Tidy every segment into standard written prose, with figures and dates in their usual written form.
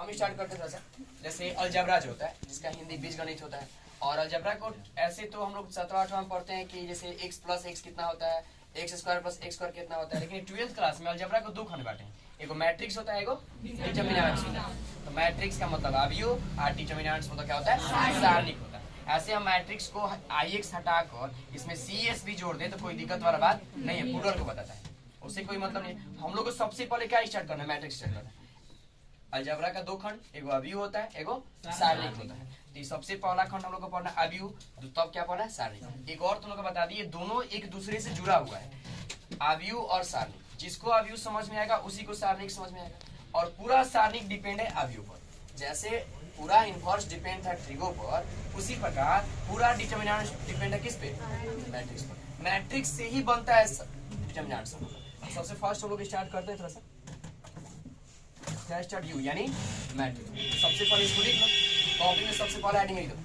हम स्टार्ट करते हैं थोड़ा सा। जैसे अलजेब्रा जो होता है, जिसका हिंदी बीजगणित होता है, और अलजेब्रा को ऐसे तो हम लोग 7वां-8वां में पढ़ते हैं कि जैसे x प्लस x कितना होता है, x square plus x square कितना होता है, लेकिन 12th क्लास में अलजेब्रा को दो खंड बांटे हैं, एगो मैट्रिक्स होता है, एगो डिटरमिनेंट्स होता है। तो मैट्रिक्स का मतलब अवयव और डिटरमिनेंट्स मतलब क्या होता है, सारणिक होता है। ऐसे हम मैट्रिक्स को ix हटाकर इसमें cs भी जोड़ दें तो कोई दिक्कत वाला बात नहीं है, प्लूरल को बताता है, उससे कोई मतलब नहीं। हम लोग को सबसे पहले क्या स्टार्ट करना है, मैट्रिक्स स्टार्ट करना है। अलजेब्रा का दो खंड, एगो अवयव होता है, एगो सारणिक होता है। तो सबसे पहला खंड हम लोग को पढ़ना अवयव, तब क्या पढ़ना है, सारणिक। एक और तुम लोग को बता दिए, दोनों एक दूसरे से जुड़ा हुआ है, अवयव और सारणिक। जिसको अवयव समझ में आएगा उसी को सारणिक समझ में आएगा। और पूरा सारणिक डिपेंड है अवयव पर। जैसे पूरा इनवर्स डिपेंड था ट्रिगो पर, उसी प्रकार पूरा डिटरमिनेंट डिपेंड है किस पे, मैट्रिक्स पर। मैट्रिक्स से ही बनता है डिटरमिनेंट। सबसे फर्स्ट हम लोग स्टार्ट करते हैं थोड़ा सा, क्या स्टार्ट यू यानी मैट्रिक्स। सबसे पहले इसको लिख लो, कॉपी में सबसे पहले हेडिंग लिख दो।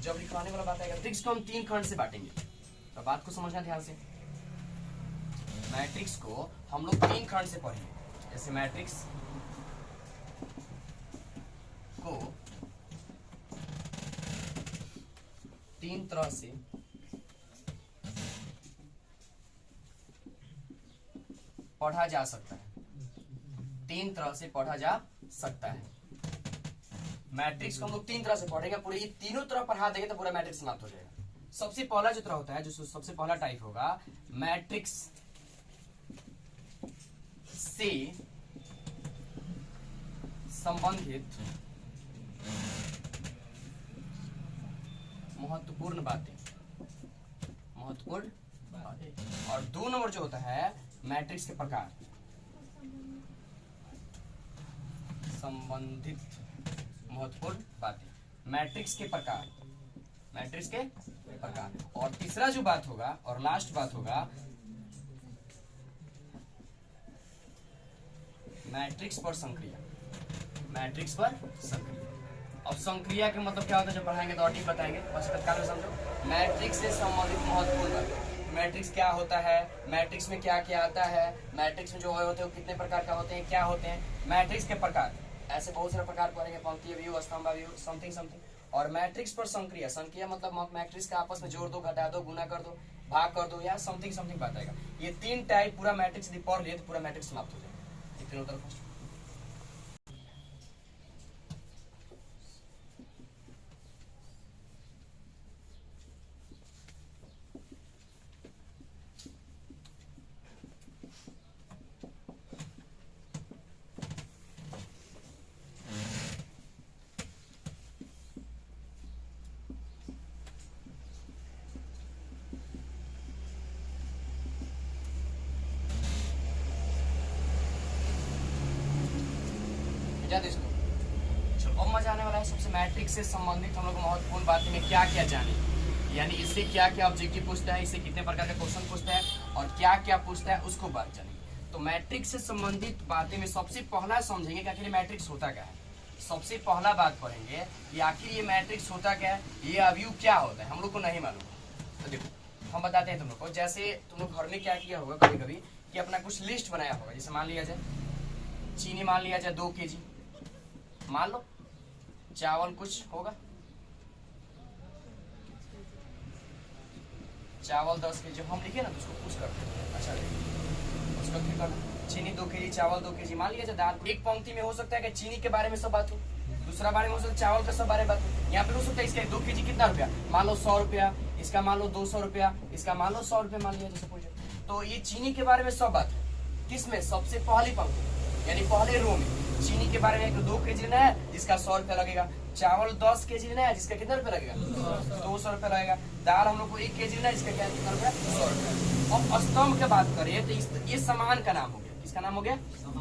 जब लिखवाने वाला बात आएगा, मैट्रिक्स को हम 3 खंड से बांटेंगे, तो बात को समझना ध्यान से। मैट्रिक्स को हम लोग 3 खंड से पढ़ेंगे। जैसे मैट्रिक्स को 3 तरह से पढ़ा जा सकता है, 3 तरह से पढ़ा जा सकता है। मैट्रिक्स को हम लोग 3 तरह से पढ़ेंगे, पूरे ये तीनों तरह पढ़ा देंगे तो पूरा मैट्रिक्स समाप्त हो जाएगा। सबसे पहला जो तरह होता है, जो सबसे पहला टाइप होगा, मैट्रिक्स से संबंधित महत्वपूर्ण बातें, और 2 नंबर जो होता है मैट्रिक्स के प्रकार, संबंधित महत्वपूर्ण बातें, मैट्रिक्स के प्रकार, मैट्रिक्स के प्रकार। और तीसरा जो बात होगा और लास्ट बात होगा, मैट्रिक्स पर संक्रिया, मैट्रिक्स पर संक्रिया। अब संक्रिया के मतलब क्या होता है, जब पढ़ाएंगे तो और ठीक बताएंगे, बस तत्काल में समझो। मैट्रिक्स से संबंधित महत्वपूर्ण बातें, मैट्रिक्स क्या होता है, मैट्रिक्स में क्या क्या आता है, मैट्रिक्स में जो होते हैं वो कितने प्रकार का होते हैं, क्या होते हैं, मैट्रिक्स के प्रकार, ऐसे बहुत सारे प्रकार पढ़ेंगे, पंक्ति अवयव, स्तंभ अवयव, समथिंग समथिंग। और मैट्रिक्स पर संक्रिया, संक्रिया मतलब मैट्रिक्स का आपस में जोड़ दो, घटा दो, गुना कर दो, भाग कर दो, या समथिंग समथिंग बात आएगा। ये 3 टाइप पूरा मैट्रिक्स यदि पढ़ लिए तो पूरा मैट्रिक्स समाप्त हो जाएगा। ये तीनों तरफ इसको। अब मजा आने वाला है। सबसे मैट्रिक्स से संबंधित हम लोग महत्वपूर्ण बातें में क्या क्या जाने, यानी इससे क्या क्या ऑब्जेक्टिव पूछता है, इससे कितने प्रकार के क्वेश्चन पूछता है और क्या क्या पूछता है, उसको बात जानेंगे। तो मैट्रिक्स से संबंधित बातें में सबसे पहला समझेंगे कि आखिर मैट्रिक्स होता क्या है। सबसे पहला बात पढ़ेंगे कि आखिर ये मैट्रिक्स होता क्या है, ये अवयव क्या होता है, हम लोग को नहीं मालूम। तो देखो हम बताते हैं तुम लोग को। जैसे तुम लोग घर में क्या किया होगा कभी कभी कि अपना कुछ लिस्ट बनाया होगा। जैसे मान लिया जाए चीनी, मान लिया जाए 2 kg, मान लो चावल कुछ होगा, चावल 10 kg हम लिखे ना, तो उसको पुश करते हैं। अच्छा उसको फिर करना, चीनी 2 kg, चावल 2 kg। मान लिया जाए दाल एक पंक्ति में हो सकता है कि चीनी के बारे में सब बात हो, दूसरा बारे में हो सकता है चावल का सब बारे में बात हो। यहाँ पे हो सकता है इसका 2 kg कितना रुपया, मान लो 100 रुपया, इसका मान लो 200 रुपया, इसका मान लो 100 रुपया मान लिया जैसे पूछे। तो ये चीनी के बारे में सब बात है किसमें, सबसे पहली पंक्ति यानी पहले रो में। चीनी के बारे में 2 kg लेना है जिसका 100 रुपया लगेगा, चावल 10 kg लेना है जिसका कितना रुपया लगेगा, 200 रुपया लगेगा। दाल हम लोग को 1 kg लेना है जिसका क्या कितना रुपया, 100 रुपया। अब स्तंभ की बात करें तो ये समान का नाम हो गया, किसका नाम हो गया,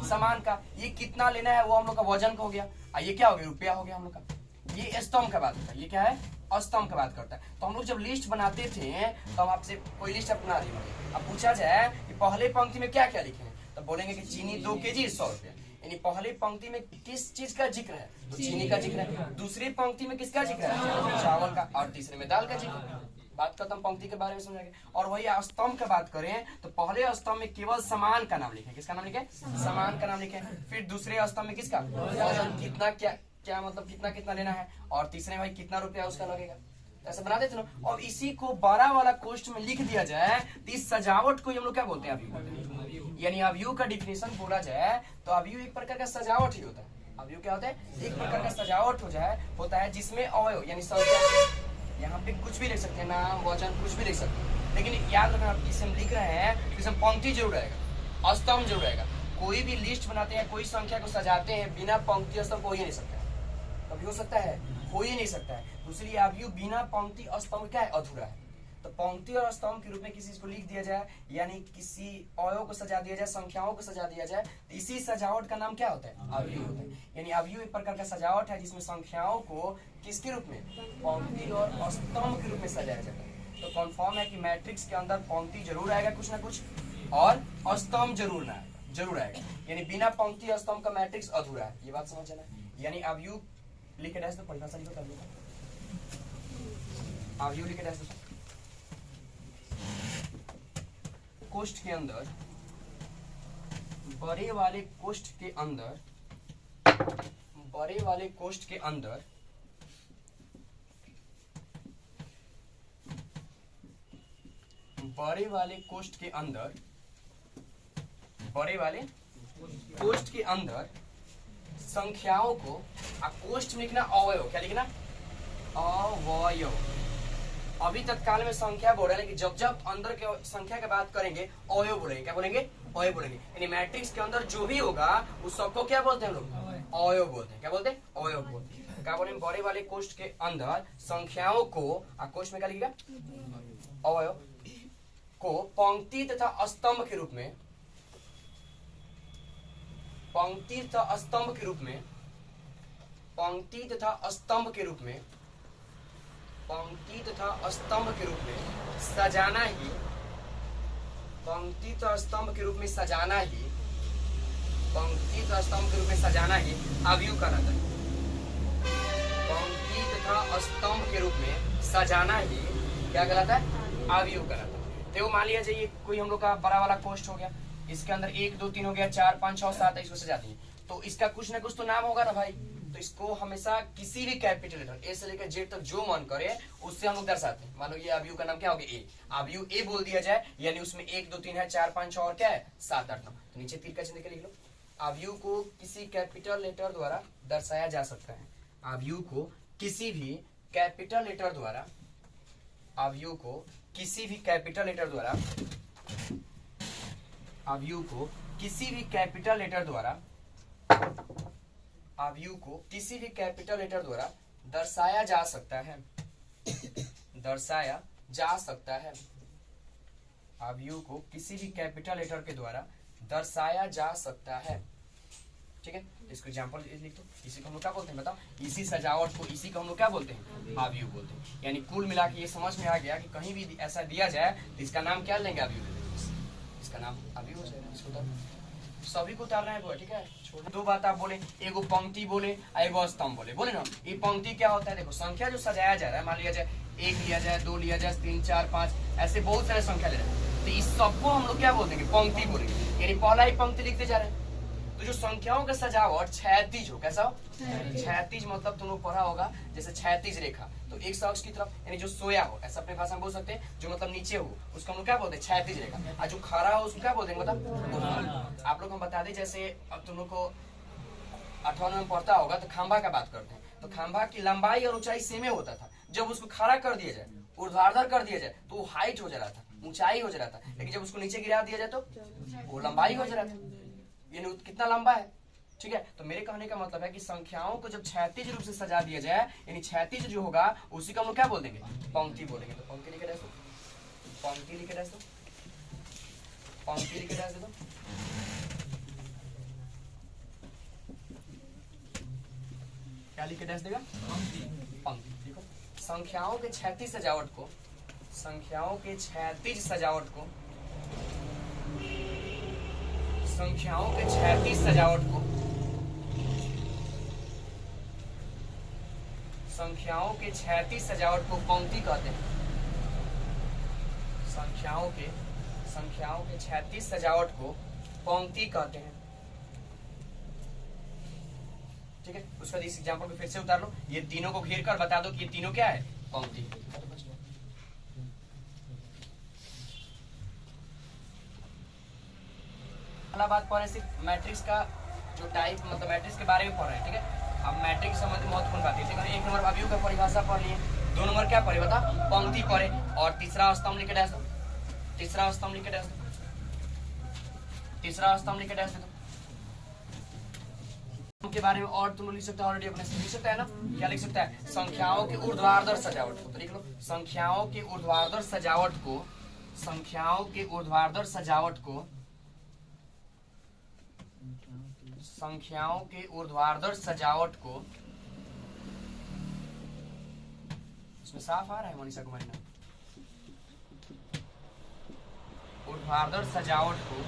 समान का। ये कितना लेना है वो हम लोग का वजन का हो गया, ये क्या हो गया, रुपया हो गया हम लोग का। ये स्तंभ का बात होता है, ये क्या है, स्तंभ का बात करता है। तो हम लोग जब लिस्ट बनाते थे तो हम आपसे कोई लिस्ट अपना रही होंगे, अब पूछा जाए कि पहले पंक्ति में क्या क्या लिखे, तो बोलेंगे कि चीनी 2 kg 100 रुपया। यानी पहली पंक्ति में किस चीज का जिक्र है, तो चीनी का जिक्र है। दूसरी पंक्ति में किसका जिक्र है, चावल का। और तीसरे में दाल का जिक्र है। बात खत्म, पंक्ति के बारे में समझाएंगे। और वही स्तंभ की बात करें तो पहले स्तंभ में केवल समान का नाम लिखे, किसका नाम लिखे, समान का नाम लिखे। फिर दूसरे स्तंभ में किसका वजन, कितना क्या मतलब कितना कितना लेना है, और तीसरे भाई कितना रुपया उसका लगेगा, ऐसा बना देते ना। और इसी को बड़ा वाला कोष्ठ में लिख दिया जाए तो इस सजावट को हम लोग क्या बोलते हैं, अवयव। यानी अवयव का डिफिनेशन बोला जाए तो अवयव एक प्रकार का सजावट ही होता है। अवयव क्या होता है, एक प्रकार का सजावट होता है जिसमें अवयव यानी संख्या, यहाँ पे कुछ भी लिख सकते हैं, नाम वचन कुछ भी लिख सकते हैं, लेकिन याद रखना इसे हम लिख रहे हैं तो इसमें पंक्ति जरूर रहेगा, स्तंभ जरूर रहेगा। कोई भी लिस्ट बनाते हैं, कोई संख्या को सजाते हैं, बिना पंक्ति स्तंभ हो ही नहीं सकता है। कभी हो सकता है, हो ही नहीं सकता है। दूसरी अवयव बिना पंक्ति स्तंभ क्या है, अधूरा है। तो पंक्ति और स्तंभ के रूप में किसी चीज को लिख दिया जाए, यानी किसी अवयव को सजा दिया जाए, संख्याओं को सजा दिया जाए, तो इसी सजावट का नाम क्या होता है, अवयव होता है। यानी अवयव एक प्रकार का सजावट है जिसमें संख्याओं को किसके रूप में, पंक्ति और स्तंभ के रूप में सजाया जाता है। तो कन्फर्म है कि मैट्रिक्स के अंदर पंक्ति जरूर आएगा कुछ ना कुछ, और स्तंभ जरूर आएगा। यानी बिना पंक्ति स्तंभ का मैट्रिक्स अधूरा है, ये बात समझ जाना। यानी अवयव लिखे डैश, तो परिभाषा लिखो तब लिखो, अवयव लिखे डैश। कोष्ठ के अंदर, बड़े वाले कोष्ठ के अंदर, बड़े वाले कोष्ठ के अंदर बड़े वाले कोष्ठ के अंदर, बड़े वाले कोष्ठ के अंदर संख्याओं को, कोष्ठ में लिखना अवयव, क्या लिखना, अवयव। अभी तत्काल में संख्या बोल रहे हैं, लेकिन जब जब अंदर के संख्या की बात करेंगे अवयव बोलेंगे, क्या बोलेंगे, अवयव बोलेंगे। यानी मैट्रिक्स के अंदर जो भी होगा उस सबको क्या बोलते हैं हम लोग, अवयव बोलते हैं। क्या बोलते हैं, अवयव बोलते हैं। क्या बोलेंगे, बड़े वाले कोष्ठ के अंदर संख्याओं को, कोष्ठ में क्या लिखेगा, अवयव को पंक्ति तथा स्तंभ के रूप में, पंक्ति तथा स्तंभ के रूप में, पंक्ति तथा स्तंभ के रूप में, पंक्ति तथा स्तंभ के रूप में सजाना ही, पंक्ति तथा स्तंभ के रूप में सजाना ही, पंक्ति तथा स्तंभ के रूप में सजाना ही अवयव कहलाता है। पंक्ति तथा स्तंभ के रूप में सजाना ही क्या कहलाता है, अवयव कहलाता है। तो मान लिया जाइए कोई हम लोग का बड़ा वाला कोष्ठ हो गया, इसके अंदर 1 2 3 हो गया, 4 5 6 7 इसको सजाती है, तो इसका कुछ ना कुछ तो नाम होगा ना भाई। तो इसको हमेशा किसी भी कैपिटल लेटर ए से लेकर जेड तक जो मन करे उससे हम लोग दर्शाते हैं। मान लो ये अवयव का नाम क्या हो गया, ए, अवयव ए बोल दिया जाए, यानी उसमें 1 2 3 है, 4 5 6 और क्या है 7 8 9, तो नीचे तीर का चिन्ह के लिख लो। अवयव को किसी कैपिटल लेटर द्वारा दर्शाया जा सकता है। अवयव को किसी भी कैपिटल लेटर द्वारा, अवयव को किसी भी कैपिटल लेटर द्वारा, अवयव को किसी भी कैपिटल लेटर द्वारा, अवयव को किसी भी कैपिटल लेटर द्वारा दर्शाया जा सकता है, दर्शाया जा सकता है। अवयव को किसी भी कैपिटल लेटर के द्वारा दर्शाया जा सकता है। ठीक है, इसको एग्जांपल लिख दो। इसी को हम लोग क्या बोलते हैं बताओ, इसी सजावट को, इसी को हम लोग क्या बोलते हैं, अवयव बोलते हैं। यानी कुल मिला के ये समझ में आ गया कि कहीं भी ऐसा दिया जाए तो इसका नाम क्या लेंगे, अवयव, इसका नाम अवयव हो जाएगा। इसको सभी को उतारना है, ठीक है। दो बात आप बोले, एगो पंक्ति बोले, एगो स्तंभ बोले ना। ये पंक्ति क्या होता है, देखो संख्या जो सजाया जा रहा है, मान लिया जाए 1 लिया जाए, 2 लिया जाए, 3 4 5 ऐसे बहुत सारे संख्या ले रहे हैं, तो इस सबको हम लोग क्या बोलते हैं, पंक्ति बोलेंगे। यानी पहला ही पंक्ति लिखते जा रहे हैं। तो जो संख्याओं का सजावट क्षैतिज हो, कैसा हो, क्षैतिज मतलब तुम लोग पढ़ा होगा जैसे क्षैतिज रेखा, तो एक शख्स की तरफ, यानी जो सोया हो, ऐसा अपने भाषा में बोल सकते हैं, जो मतलब नीचे हो उसको हम लोग क्या बोलते हैं, क्षैतिज रेखा। और जो खड़ा हो उसको क्या बोलते हैं, मतलब आप लोग हम बता दें, जैसे अब तुम लोग को 58 में पढ़ता होगा तो खंभा का बात करते हैं, तो खंभा की लंबाई और ऊंचाई सेमे होता था। जब उसको खड़ा कर दिया जाए, ऊर्ध्वाधर कर दिया जाए तो वो हाइट हो जा रहा था, ऊंचाई हो जा रहा था, लेकिन जब उसको नीचे गिरा दिया जाए तो वो लंबाई हो जा रहा था, यानी कितना लंबा है। ठीक है, तो मेरे कहने का मतलब है कि संख्याओं को जब क्षैतिज रूप से सजा दिया जाए, यानी क्षैतिज जो होगा उसी को हम लोग क्या बोल देंगे, पंक्ति बोलेंगे। तो पंक्ति लिखे रह दो, पंक्ति लिखे रह दो, पंक्ति लिखे रह दो। क्या लिखे डैश देगा, पंक्ति। देखो संख्याओं के क्षैतिज सजावट को, संख्याओं के क्षैतिज सजावट को, संख्याओं के क्षैतिज सजावट को, संख्याओं के क्षैतिज सजावट को पंक्ति कहते हैं। संख्याओं के क्षैतिज सजावट को पंक्ति कहते हैं। ठीक है, उसका इस एग्जांपल को फिर से उतार लो, ये तीनों को घेर कर बता दो कि ये तीनों क्या है, पंक्ति। पहला बात पढ़ रहे सिर्फ मैट्रिक्स का जो टाइप, मतलब मैट्रिक्स के बारे में पढ़ रहे हैं। ठीक है, अब मैट्रिक्स संबंधी महत्वपूर्ण बात है। ठीक है, एक नंबर अवयव का परिभाषा पढ़ लिए, दो नंबर क्या पढ़े बता, पंक्ति पढ़े, और तीसरा स्तंभ लिख के डैश दो, तीसरा स्तंभ लिख के डैश दो, तीसरा स्तंभ लिख के डैश दो। के बारे में और तुम लिख सकते हो, ऑलरेडी अपने से लिख सकता है ना, क्या लिख सकता है, संख्याओं की ऊर्ध्वाधर सजावट को। तो लिख लो, संख्याओं की ऊर्ध्वाधर सजावट को, संख्याओं की ऊर्ध्वाधर सजावट को, संख्याओं के ऊर्ध्वाधर सजावट को, इसमें साफ आ रहा है मनीषा कुमारी ना, ऊर्ध्वाधर सजावट को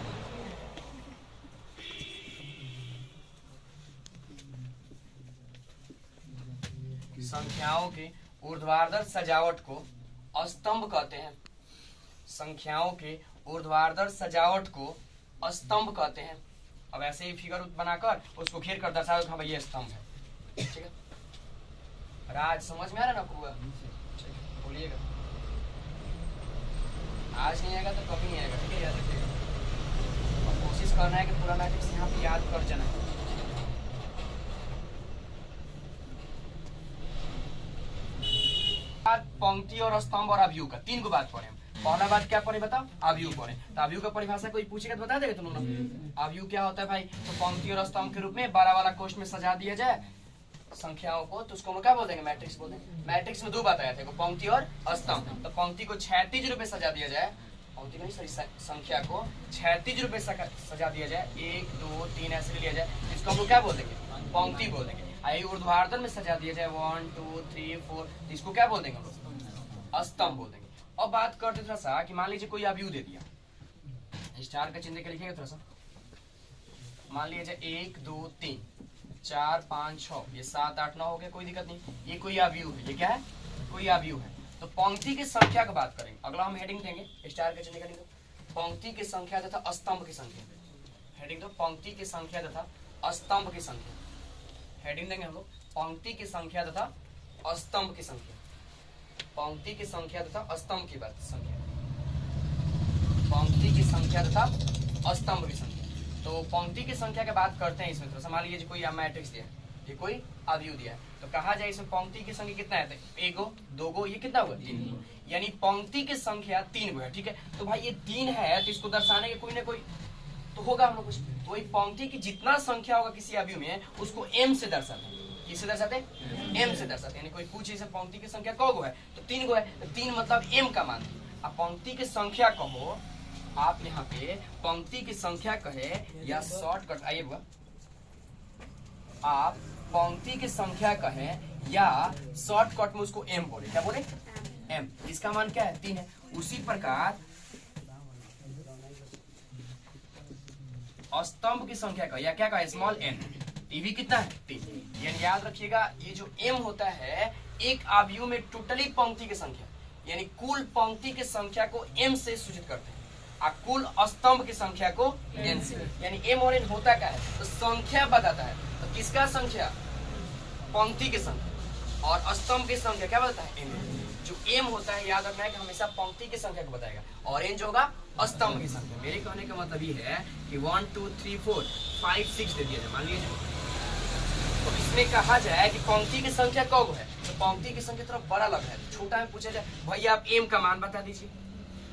संख्याओं के ऊर्ध्वाधर सजावट को स्तंभ कहते हैं। संख्याओं के ऊर्ध्वाधर सजावट को स्तंभ कहते हैं। अब ऐसे ही फिगर बनाकर उसको घेर कर दर्शा दो, हाँ भाई ये स्तंभ है। ठीक है, राज समझ में आ रहा ना पूरा, बोलिएगा। आज नहीं आएगा तो कभी नहीं आएगा। ठीक है, याद रखिएगा और कोशिश करना है कि पूरा मैट्रिक्स यहाँ पे याद कर जाना है। पंक्ति और स्तंभ और अवयव का तीन को बात पढ़े। पहला बात क्या पढ़े बताओ, अवयव पढ़े। तो अवयव का परिभाषा कोई पूछेगा तो बता देगा तुम लोग। अवयव क्या होता है भाई, तो पंक्ति और स्तंभ के रूप में बड़ा वाला कोष्ठ में सजा दिया जाए संख्याओं को, तो उसको हम क्या बोल देंगे, मैट्रिक्स बोल देंगे। मैट्रिक्स में दो बात आया था, पंक्ति और स्तंभ। तो पंक्ति को क्षैतिज रूप में सजा दिया जाए, पंक्ति नहीं सॉरी संख्या को क्षैतिज रूप में सजा दिया जाए, 1 2 3 ऐसे लिया जाए, इसको हम लोग क्या बोल देंगे, पंक्ति बोल देंगे। आई ऊर्ध्वाधर में सजा दिया जाए 1 2 3 4, इसको क्या बोल देंगे हम लोग, स्तंभ बोल देंगे। अब बात करते थोड़ा सा कि मान लीजिए कोई अवयव दे दिया, स्टार का चिन्ह के लिखिएगा थोड़ा सा। मान लीजिए 1 2 3 4 5 6, ये 7 8 9 हो गया, कोई दिक्कत नहीं, ये कोई अवयव है। ये क्या है, कोई अवयव है। तो पंक्ति की संख्या की बात करेंगे, अगला हम हेडिंग देंगे, स्टार का चिन्ह करेंगे, पंक्ति की संख्या तथा स्तंभ की संख्या। हेडिंग दो, पंक्ति की संख्या तथा स्तंभ की संख्या। हेडिंग देंगे हम लोग, पंक्ति की संख्या तथा स्तंभ की संख्या। पंक्ति की संख्या तथा स्तंभ की बात, संख्या, पंक्ति की संख्या तथा स्तंभ की संख्या। तो पंक्ति की संख्या की बात करते हैं इसमें। तो मान लीजिए कोई मैट्रिक्स दिया, ये कोई अवयव दिया है, तो कहा जाए इसमें पंक्ति की संख्या कितना है, 1 गो 2 गो, ये कितना हुआ 3 गो, यानी पंक्ति की संख्या 3 गो है। ठीक है, तो भाई ये 3 है, तो इसको दर्शाने के कोई ना कोई तो होगा हम लोग कुछ। तो वही पंक्ति की जितना संख्या होगा किसी अवयव में, उसको m से दर्शाते हैं। किससे दर्शाते हैं, m से दर्शाते हैं। यानी कोई पूछे इसे पंक्ति की संख्या कौ गो है, तो 3 गो है, तो 3 मतलब m का मान। अब पंक्ति की संख्या कहो, आप यहाँ पे पंक्ति की संख्या कहे या शॉर्टकट, आइए बुआ, आप पंक्ति की संख्या कहे या शॉर्टकट में उसको m बोले, क्या बोले, m, इसका मान क्या है, 3 है। उसी प्रकार स्तंभ की संख्या का या क्या का, स्मॉल n, टीवी कितना है 3। यानी याद रखिएगा, ये जो m होता है एक अवयव में टोटली पंक्ति की संख्या, यानी कुल पंक्ति की संख्या को m से सूचित करते हैं, और कुल स्तंभ की संख्या को n से। यानी m और n होता क्या है, तो संख्या बताता है। तो किसका संख्या, पंक्ति की संख्या, और स्तंभ की संख्या क्या बताता है, n। जो m होता है याद रखना है कि हमेशा पंक्ति की संख्या को बताएगा, और n जो होगा स्तंभ की संख्या। मेरे कहने का मतलब ये है कि 1 2 3 4 5 6 दे दिया जाए, मान लीजिए, तो इसमें कहा जाए कि पंक्ति की संख्या कब है, तो पंक्ति की संख्या थोड़ा बड़ा लग रहा है, छोटा में पूछा जाए भैया आप m का मान बता दीजिए,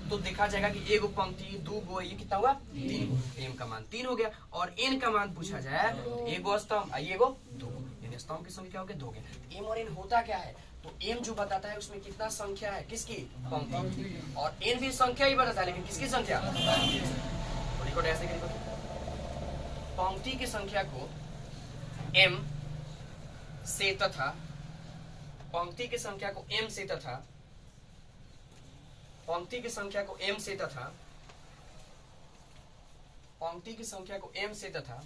तो देखा जाएगा कि 1 गो पंक्ति 2 गो, ये कितना हुआ 3 गो, m का मान 3 हो गया। और n का मान पूछा जाए, 1 गो स्तंभ, 1 गो 2 गो, यानी स्तंभ की संख्या हो गया 2 गया। m और n होता क्या है, तो m जो बताता है उसमें कितना संख्या है, किसकी, पंक्ति, और n भी संख्या ही बताता है, लेकिन किसकी संख्या, तो लिखो ऐसे लिखो, पंक्ति की संख्या को m से तथा, पंक्ति की संख्या को m से तथा, पंक्ति की संख्या को m से तथा, पंक्ति की संख्या को m से तथा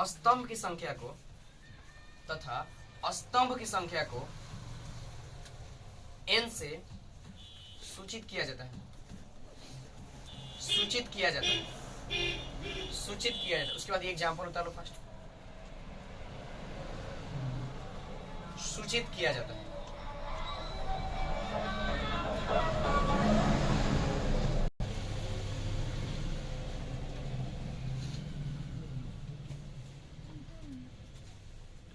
स्तंभ की संख्या को, तथा स्तंभ की संख्या को n से सूचित किया जाता है, सूचित किया जाता है, सूचित किया जाता है। उसके बाद ये एग्जाम्पल उतार लो फर्स्ट, सूचित किया जाता है।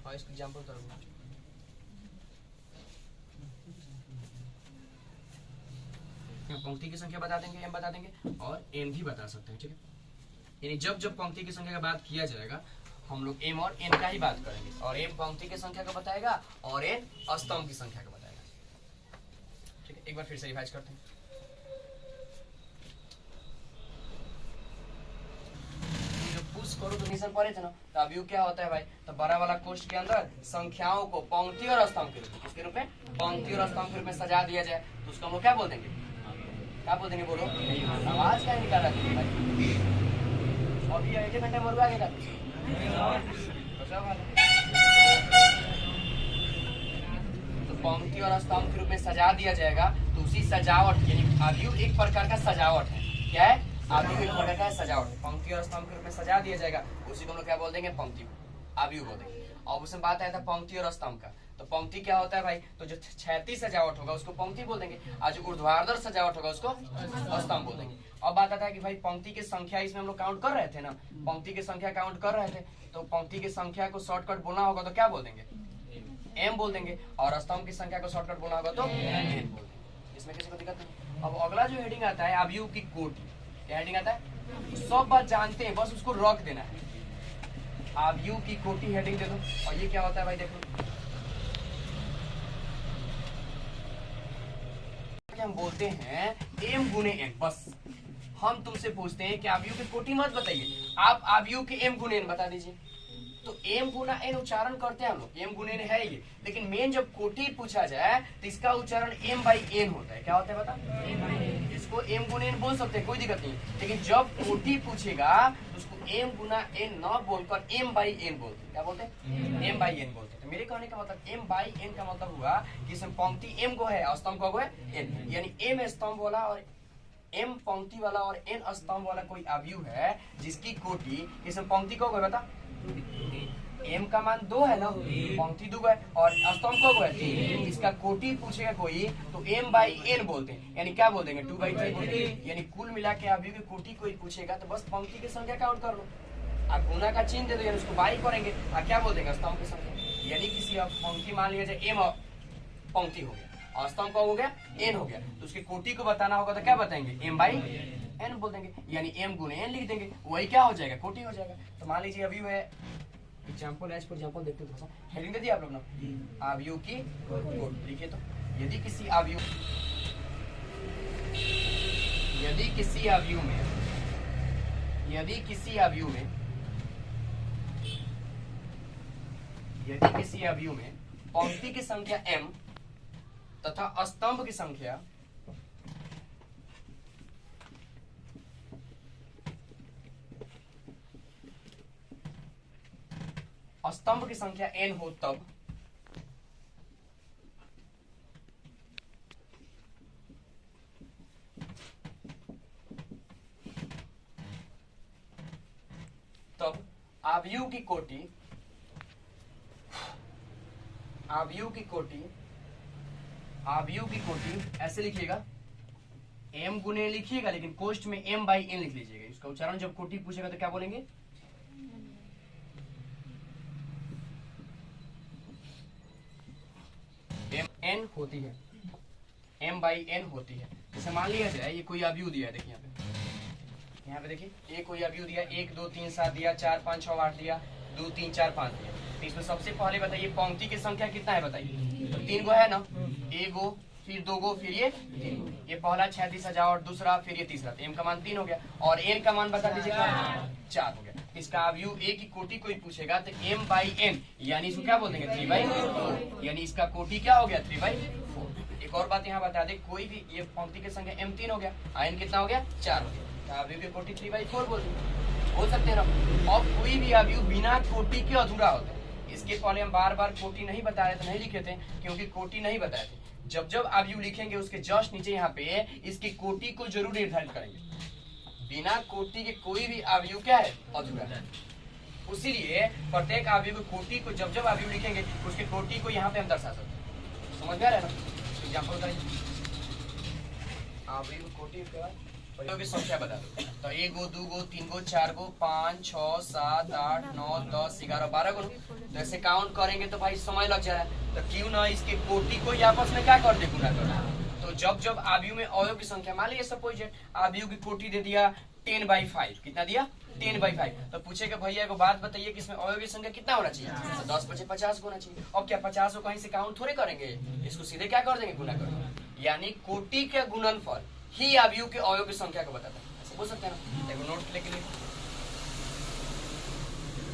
और इसका एग्जाम्पल उतार लो। पंक्ति की संख्या बता देंगे, एम बता देंगे और एन भी बता सकते हैं, ठीक है। यानी जब जब पंक्ति की संख्या का बात किया जाएगा हम लोग एम और एन का ही बात करेंगे, और एम पंक्ति की संख्या का बताएगा और एन स्तंभ की संख्या का बताएगा, ठीक है। एक बार फिर से रिवाइज करते हैं। जो पुश करो पढ़े थे ना, तो अब यू क्या होता है भाई, तो बड़ा वाला कोष्ठ के अंदर संख्याओं को पंक्ति और स्तंभ के रूप में, किसके रूप में, पंक्ति और स्तंभ के रूप में सजा दिया जाए, तो उसको हम लोग क्या बोल देंगे, क्या बोल देंगे, बोलो। आवाज क्या निकाल रहा है भाई, अभी 1 घंटे मरुआ गया। तो पंक्ति और स्तंभ के रूप में सजा दिया जाएगा, तो उसी सजावट, यानी अवयव एक प्रकार का सजावट है, क्या है, अवयव एक प्रकार का सजावट, पंक्ति और स्तंभ के रूप में सजा दिया जाएगा, उसी को हम लोग क्या बोल देंगे, पंक्ति, अवयव बोल देंगे। और उसमें बात आया था पंक्ति और स्तंभ का, तो पंक्ति क्या होता है भाई, तो जो क्षैतिज सजावट होगा उसको पंक्ति बोल देंगे, और जो ऊर्ध्वाधर सजावट होगा उसको स्तंभ बोल देंगे। अब बात आता है कि भाई पंक्ति की संख्या, इसमें हम लोग काउंट कर रहे थे ना, पंक्ति की संख्या काउंट कर रहे थे, तो पंक्ति की संख्या को शॉर्टकट बोलना होगा तो क्या बोल देंगे, एम बोल देंगे, और स्तंभ की संख्या को शॉर्टकट बोलना होगा तो एन बोल देंगे। इसमें किसी को दिक्कत नहीं। अब अगला जो हेडिंग आता है अवयव की कोटि, क्या हेडिंग आता है, सब बात जानते हैं, बस उसको रख देना है। अवयव की कोटि हेडिंग दे दो, और ये क्या होता है भाई, देखो हम बोलते हैं एम गुने एन, बस हम तुमसे पूछते हैं कि अवयव की कोटि मत बताइए, आप अवयव के एम गुने एन बता दीजिए। तो एम गुना एन उच्चारण करते हैं हम लोग, एम गुने एन है ये, लेकिन मेन जब कोटि पूछा जाए तो इसका उच्चारण एम बाई एन होता है। क्या होता है बता, इसको एम गुने एन बोल सकते हैं, कोई दिक्कत नहीं, लेकिन जब कोटि पूछेगा तो उसको एम गुना एन न बोलकर एम बाई एन बोलते हैं। क्या बोलते हैं, एम बाई एन बोलते हैं। तो मेरे कहने का मतलब एम बाई एन का मतलब हुआ कि इसमें पंक्ति एम को है और स्तंभ को है एन, यानी एम स्तंभ वाला और एम पंक्ति वाला और एन स्तंभ वाला कोई अवयव है जिसकी कोटि, इसमें पंक्ति को है बता, एम का मान 2 है ना, पंक्ति 2 है, और स्तंभ को है 3, इसका कोटि पूछेगा कोई तो एम बाई एन बोलते हैं, यानी क्या बोल देंगे, 2/3 बोल देंगे। यानी कुल मिला के अवयव की कोटि कोई पूछेगा तो बस पंक्ति की संख्या काउंट कर लो, आप गुना का चिन्ह दे दो, यानी उसको बाई करेंगे, और क्या बोल देंगे, स्तंभ की संख्या। यानी किसी पंक्ति मान लिया जाए एम पंक्ति हो गया और स्तंभ का हो गया एन हो गया, तो उसकी कोटि को बताना होगा तो क्या बताएंगे, एम बाई एन बोल देंगे, यानी एम गुने एन लिख देंगे, वही क्या हो जाएगा, कोटि हो जाएगा। तो मान लीजिए अवयव है, एग्जांपल एज फॉर एग्जांपल देखते हैं, थोड़ा सा हेडिंग दे दिया आप लोग ना, अवयव की कोटि लिखिए। तो यदि किसी अवयव में यदि किसी अवयव में पंक्ति की संख्या m तथा स्तंभ की संख्या n हो, तब अवयव की कोटि ऐसे लिखिएगा, m गुने लिखिएगा, लेकिन कोष्ठ में m बाई n लिख लीजिएगा। इसका उच्चारण जब कोटि पूछेगा तो क्या बोलेंगे, n होती है, m बाई n होती है। जैसे मान लिया जाए ये कोई अवयव दिया है, देखिए यहाँ पे देखिए, ये कोई अवयव दिया, 1 2 3 7 दिया, 4 5 6 8 दिया, 2 3 4 5 दिया। तो इसमें सबसे पहले बताइए पंक्ति की संख्या कितना है, बताइए, तो 3 गो है ना, 1 गो फिर 2 गो फिर ये 3 गो, ये पहला क्षैतिज सजावट, दूसरा फिर ये तीसरा, तो m का मान 3 हो गया, और n का मान बता दीजिए 4 हो गया। इसका अवयव a की कोटि कोई पूछेगा तो m बाई n, यानी इसको क्या बोल देंगे, 3/4, यानी इसका कोटि क्या हो गया, 3/4। एक और बात यहाँ बता दे, कोई भी ये पंक्ति की संख्या m 3 हो गया, n कितना हो गया, 4 हो गया, अवयव की कोटि 3/4 बोल सकते हैं ना। अब कोई भी अवयव बिना कोटि के अधूरा होता है। इसके पहले हम बार बार कोटि नहीं बताए थे, नहीं लिखे थे, क्योंकि कोटि नहीं बताए थे। जब जब अवयव लिखेंगे उसके जस्ट नीचे यहाँ पे इसकी कोटि को जरूर निर्धारित करेंगे। बिना कोटि के कोई भी अवयव क्या है, अधूरा है। उसीलिए प्रत्येक अवयव की कोटि को जब जब अवयव लिखेंगे उसके कोटि को यहाँ पे हम दर्शा सकते हैं। समझ में आ रहा है ना? एग्जाम्पल बताइए, अवयव कोटि के बाद की संख्या बता दो। तो 1 गो 2 गो 3 गो 4 गो 5 6 7 8 9 10 11 12 गो। तो ऐसे काउंट करेंगे तो भाई समय लग जा रहा है, तो क्यों ना इसके कोटि को आपस में क्या कर दे, गुना कर दे। तो जब जब अवयव में अवयव की संख्या, मान लीजिए सपोज अवयव की कोटि दे दिया 10/5, कितना दिया 10/5। तो पूछेगा भैया को बात बताइए कि इसमें अवयव की संख्या कितना होना चाहिए, तो 10 × 50 होना चाहिए। अब क्या 50 को कहीं से काउंट थोड़े करेंगे, इसको सीधे क्या कर देंगे, गुना कर देंगे। यानी कोटि के गुणनफल ही अवयव के अवयव की संख्या को बताता है। ऐसे बोल सकते हैं ना, देखो नोट लेके लिए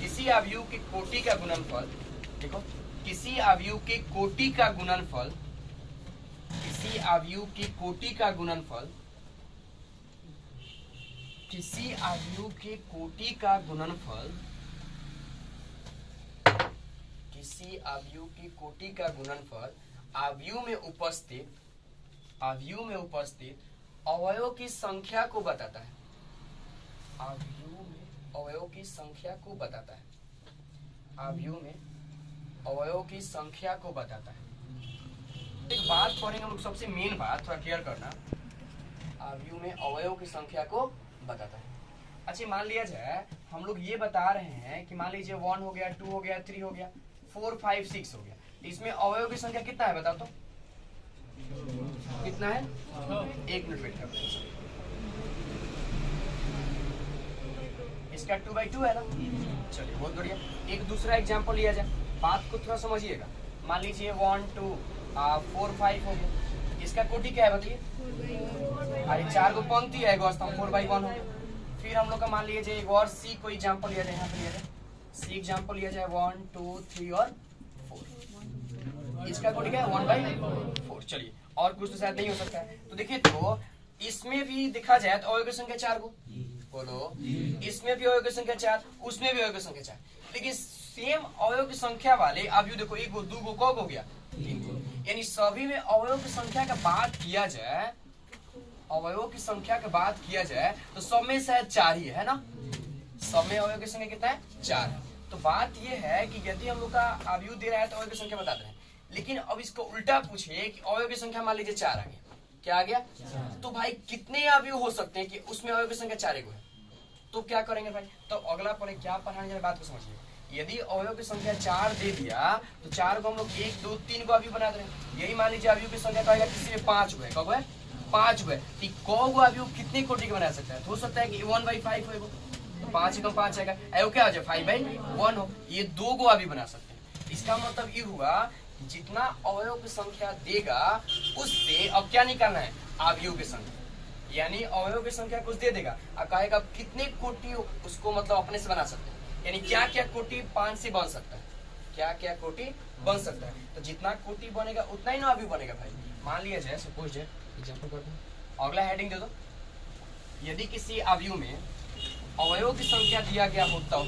किसी अवयव के कोटि का गुणनफल, देखो किसी अवयव के कोटि का गुणनफल, किसी अवयव के कोटि का गुणनफल, किसी अवयव के कोटि का गुणनफल, किसी अवयव की कोटि का गुणनफल अवयव में उपस्थित, अवयव में उपस्थित अवयव की संख्या को बताता है। अवयव में अवयव की संख्या को बताता है। अवयव में अवयव की संख्या को बताता है। एक बात पढ़ेंगे हम लोग, सबसे मेन बात थोड़ा क्लियर करना, अवयव में अवयव की संख्या को बताता है। अच्छा मान लिया जाए हम लोग ये बता रहे हैं कि मान लीजिए 1 हो गया, 2 हो गया, 3 हो गया, 4 5 6 हो गया, इसमें अवयव की संख्या कितना है बताओ तो, कितना है? 1 मिनट वेट करते हैं। इसका 2/2 है ना। चलिए बहुत बढ़िया। एक दूसरा एग्जांपल लिया जाए, बात को थोड़ा समझिएगा। मान लीजिए 1 2 4 5 हो गया, इसका कोटि क्या है बताइए? अरे 4 को पंक्ति है, 4/1 हो गया। फिर हम लोग का मान लीजिए एक और सी कोई एग्जांपल लिया जाए, यहाँ पे लिया जाए सी एग्जांपल लिया जाए 1 2 3 और 4, इसका कोटि क्या है? 1/4। चलिए और कुछ तो शायद नहीं हो सकता है। तो देखिए तो इसमें भी देखा जाए तो अवयव की संख्या 4 को, बोलो इसमें भी अवयव की संख्या 4, उसमें भी अवयव की संख्या 4, लेकिन सेम अवयव की संख्या वाले अवयव देखो 1 गो 2 गो कौ हो गया 3 गो, यानी सभी में अवयव की संख्या का बात किया जाए, अवयव की संख्या की बात किया जाए तो सब में शायद 4 ही है ना। सब में अवयव की संख्या कितना है? 4 है। तो बात यह है कि यदि हम लोग का अवयव दे रहा है तो अवयव की संख्या बता रहे हैं, लेकिन अब इसको उल्टा पूछे कि अवयव की संख्या मान लीजिए 4 आ गया, क्या आ गया? तो भाई कितने अवयव हो सकते हैं कि उसमें अवयव की संख्या 4 है, तो क्या करेंगे भाई? तो अगला पढ़े क्या पढ़ाने जा, बात को समझिए। यदि अवयव की संख्या 4 दे दिया तो 4 को हम लोग 1 2 3 को अवयव बना दे रहे हैं। यही मान लीजिए अवयव की संख्या कहेगा किसी में 5 हुए, कब है? 5 हुए, कौ गो अवयव कितने कोटि का बना सकता है? तो हो सकता है कि 1/5 हो, तो 5 कम 5 आएगा, अवयव क्या हो जाए? 5/1 हो, ये 2 गो अवयव बना सकते हैं। इसका मतलब ये हुआ जितना अवयव की संख्या देगा उससे अब क्या निकालना है? अवयव की संख्या, यानी अवयव की संख्या कुछ दे देगा और कहेगा कितने कोटि उसको मतलब अपने से बना सकते हैं, यानी क्या क्या कोटि 5 से बन सकता है, क्या क्या कोटि बन सकता है। तो जितना कोटि बनेगा उतना ही ना अवयव बनेगा भाई। मान लिया जाए सपोज एग्जांपल कर दो, अगला हेडिंग दे दो, यदि किसी अवयव में अवयव की संख्या दिया गया हो तब,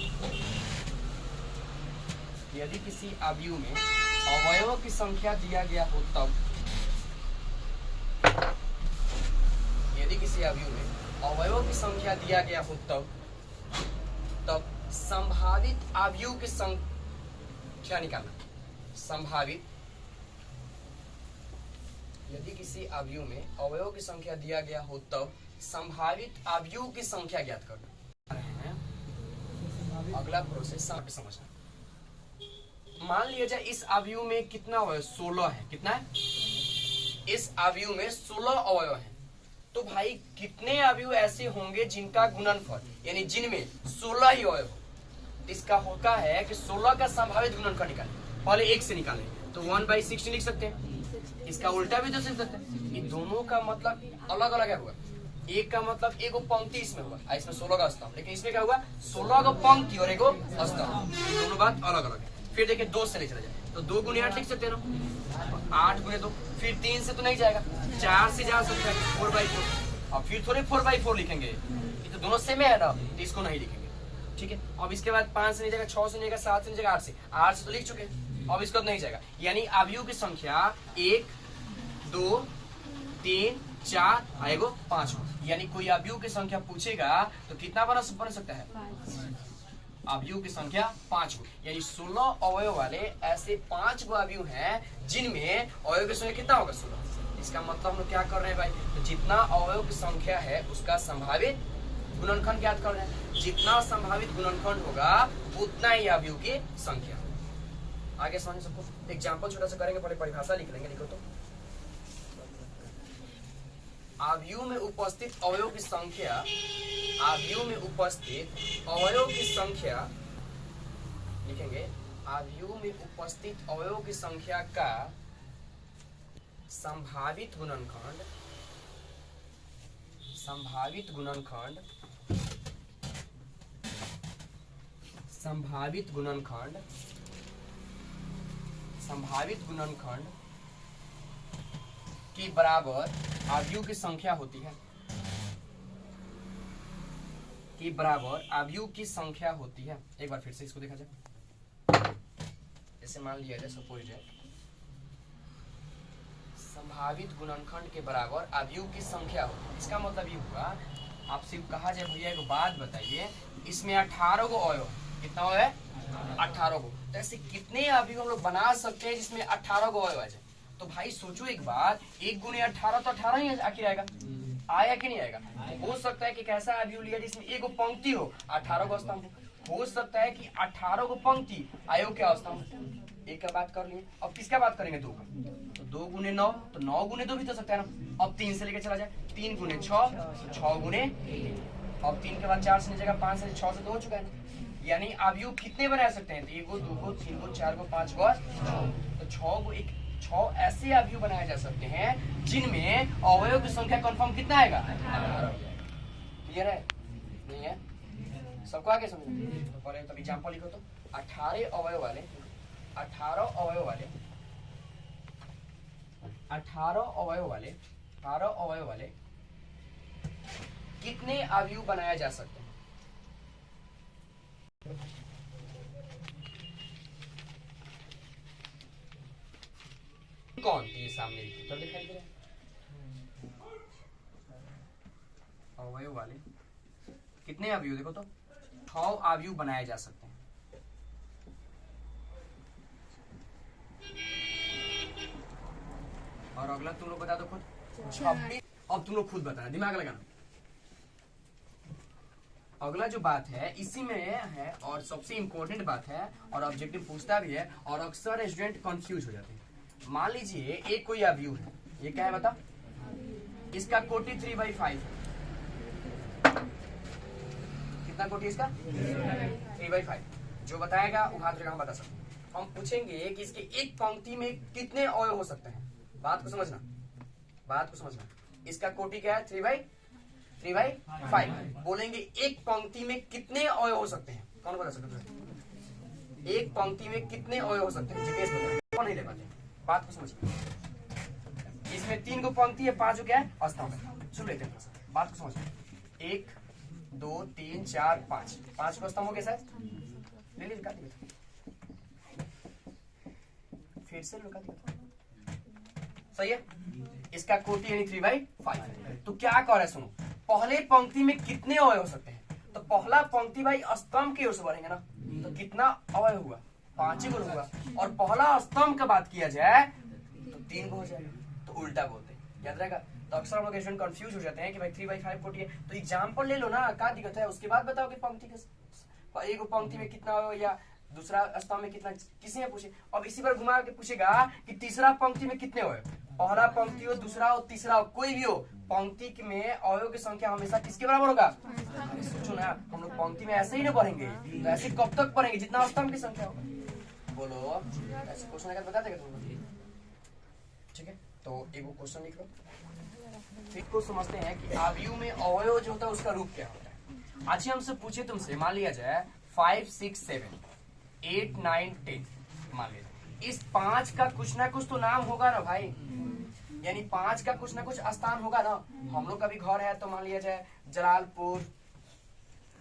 यदि किसी अवयव में अवयव की संख्या दिया गया हो तब, यदि किसी अवयव में अवयव की संख्या दिया गया हो तब संभावित अवयव की संख्या निकालना। संभावित, यदि किसी अवयव में अवयव की संख्या दिया गया हो तब संभावित अवयव की संख्या ज्ञात करना। अगला प्रोसेस समझना। मान लिया जाए इस अवयव में कितना अवयव? 16 है। कितना है? इस अवयव में 16 अवयव है। तो भाई कितने अवयव ऐसे होंगे जिनका गुणनफल, यानी जिनमें 16 ही अवयव हो? इसका होता है कि 16 का संभावित गुणनफल निकालें, पहले 1 से निकालें तो 1/16 लिख सकते हैं। इसका उल्टा भी तो लिख सकते हैं। इन दोनों का मतलब अलग अलग है हुआ। एक का मतलब एगो पंक्ति इसमें हुआ, इसमें 16 का स्तंभ, लेकिन इसमें क्या हुआ? 16 का पंक्ति और एगो स्तंभ, दोनों बात अलग अलग है। फिर देखिए 2 से ले चला जाए तो 2 × 8 लिख सकते हैं ना, 8 × 2, फिर 3 से तो नहीं जाएगा, 4 से जा सकता है 4/4। अब फिर थोड़े 4/4 लिखेंगे, ये तो दोनों सेम है ना, तो इसको नहीं लिखेंगे। ठीक है, अब इसके बाद 5 से नहीं जाएगा, 6 से नहीं जाएगा, 7 से नहीं जाएगा, 8 से तो लिख चुके हैं, अब इसको नहीं जाएगा। यानी अवयव की संख्या 1 2 3 4 आएगो 5, यानी कोई अवयव की संख्या पूछेगा तो कितना बन सकता है? अवयव की संख्या 5 गो, यानी 16 अवयव वाले ऐसे 5 गो अवयव हैं जिनमें अवयव की संख्या कितना होगा? 16। इसका मतलब हम लोग क्या कर रहे हैं भाई? तो जितना अवयव की संख्या है उसका संभावित गुणनखंड ज्ञात कर रहे हैं। जितना संभावित गुणनखंड होगा उतना ही अवयव की संख्या। आगे समझ सबको एग्जाम्पल छोटा सा करेंगे, पहले परिभाषा लिख लेंगे। लिखो तो अवयव में उपस्थित अवयव की संख्या, अवयव में उपस्थित अवयव की संख्या लिखेंगे, अवयव में उपस्थित अवयव की संख्या का संभावित गुणनखंड, संभावित गुणनखंड, संभावित गुणनखंड, संभावित गुणनखंड के बराबर अवयव की संख्या होती है, के बराबर अवयव की संख्या होती है। एक बार फिर से इसको देखा जाए, जैसे मान लिया जाए सपोज है संभावित गुणनखंड के बराबर अवयव की संख्या होती है। इसका मतलब ये हुआ आपसे कहा जाए भैया एक बात बताइए, इसमें 18 गो अवयव, कितना है? 18 गो। तो ऐसे कितने अवयव हम लोग बना सकते हैं जिसमें 18 गो अवयव आ जाए? तो भाई सोचो एक बार, 1 गुने 18 तो 18 ही आखिर आएगा, आया कि नहीं आएगा? हो सकता है कि कैसा अवयव लिया जिसमें 1 गो पंक्ति हो, 18 गो स्तंभ हो सकता है कि 18 गो पंक्ति अवयव के स्तंभ। एक का बात कर लिए, अब किसका बात करेंगे? 2 का। तो 2 गुने 9, तो 9 गुने 2 भी तो सकता है ना। अब 3 से लेकर चला जाए, 3 गुने 6, 6 गुने, अब 3 के बाद 4 से नीचे 5 से 6 से 2 हो चुका है, यानी अवयव कितने बना सकते हैं? तो 1 गो 2 गो 3 गो 4 गो 5 गो 6, तो 6 गो 6 ऐसे अवयव बनाए जा सकते हैं जिनमें अवयव की संख्या कंफर्म कितना आएगा? 18। क्लियर है? नहीं है? सबको आगे समझ। तो पहले तो एग्जांपल लिखो तो 18 अवयव वाले, 18 अवयव वाले, 18 अवयव वाले, 18 अवयव वाले कितने अवयव बनाया जा सकते हैं? कौन? तो ये सामने तो दिखाई दे रहा है। अवयव वाले कितने अवयव? देखो तो 6 अवयव बनाए जा सकते हैं। और अगला तुम लोग बता दो खुद, 26। अब तुम लोग खुद बताना, दिमाग लगाना। अगला जो बात है इसी में है और सबसे इंपॉर्टेंट बात है और ऑब्जेक्टिव पूछता भी है और अक्सर स्टूडेंट कंफ्यूज हो जाते हैं। मान लीजिए एक कोई अवयव है, ये क्या है बता? इसका कोटि 3/5 है। कितना कोटि इसका? 3/5। जो बताएगा वो हाथ जगह बता सकते हैं। हम पूछेंगे कि इसके एक पंक्ति में कितने अवयव हो सकते हैं। बात को समझना, बात को समझना। इसका कोटि क्या है? 3/5। बोलेंगे एक पंक्ति में कितने अवयव हो सकते हैं? कौन बता सकते हैं? एक पंक्ति में कितने अवयव हो सकते हैं? जीपीएस बताइए, कौन नहीं ले पाते? बात को समझिए। इसमें 3 गो पंक्ति है, 5 क्या है? स्तंभ है। सुन लेते हैं, बात को समझिए। 1 2 3 4 5, 5 को स्तंभ हो गया सर? ले लीजिए, काट दीजिए फिर से लुका दिया। सही है? इसका कोटि यानी 3/5। तो क्या कर रहे सुनो, पहले पंक्ति में कितने अवयव हो सकते हैं? तो पहला पंक्ति भाई स्तंभ की ओर से बढ़ेंगे ना, तो कितना अवयव हुआ? 5 ही गो हुआ। और पहला स्तंभ का बात किया जाए तो 3 गो हो जाएगा, तो उल्टा बोलते हैं, याद रहेगा। तो अक्सर हम लोग स्टूडेंट कंफ्यूज हो जाते हैं कि भाई 3/5 कोटि है, तो एग्जाम्पल ले लो ना, क्या दिक्कत है? उसके बाद बताओ कि पंक्ति के एक पंक्ति में कितना अवयव या दूसरा स्तंभ में कितना, किसी ने पूछे। अब इसी पर घुमा के पूछेगा कि तीसरा पंक्ति में कितने अवयव? पहला पंक्ति हो, दूसरा हो, तीसरा हो, कोई भी हो, पंक्ति में अवयव की संख्या हमेशा किसके बराबर होगा? सोचो ना, हम लोग पंक्ति में ऐसे ही ना पढ़ेंगे, तो ऐसे कब तक पढ़ेंगे? जितना स्तंभ की संख्या होगा। बोलो, ऐसे क्वेश्चन अगर बता देगा तुम? ठीक है, तो एक क्वेश्चन लिख लो। फिर को समझते हैं कि अवयव में अवयव जो होता है उसका रूप क्या होता है। आज हमसे पूछे तुमसे, मान लिया जाए 5 6 7 8 9 10, मान लिया इस 5 का कुछ ना कुछ तो नाम होगा ना भाई, यानी 5 का कुछ ना कुछ स्थान होगा ना। हम लोग का भी घर है, तो मान लिया जाए जलालपुर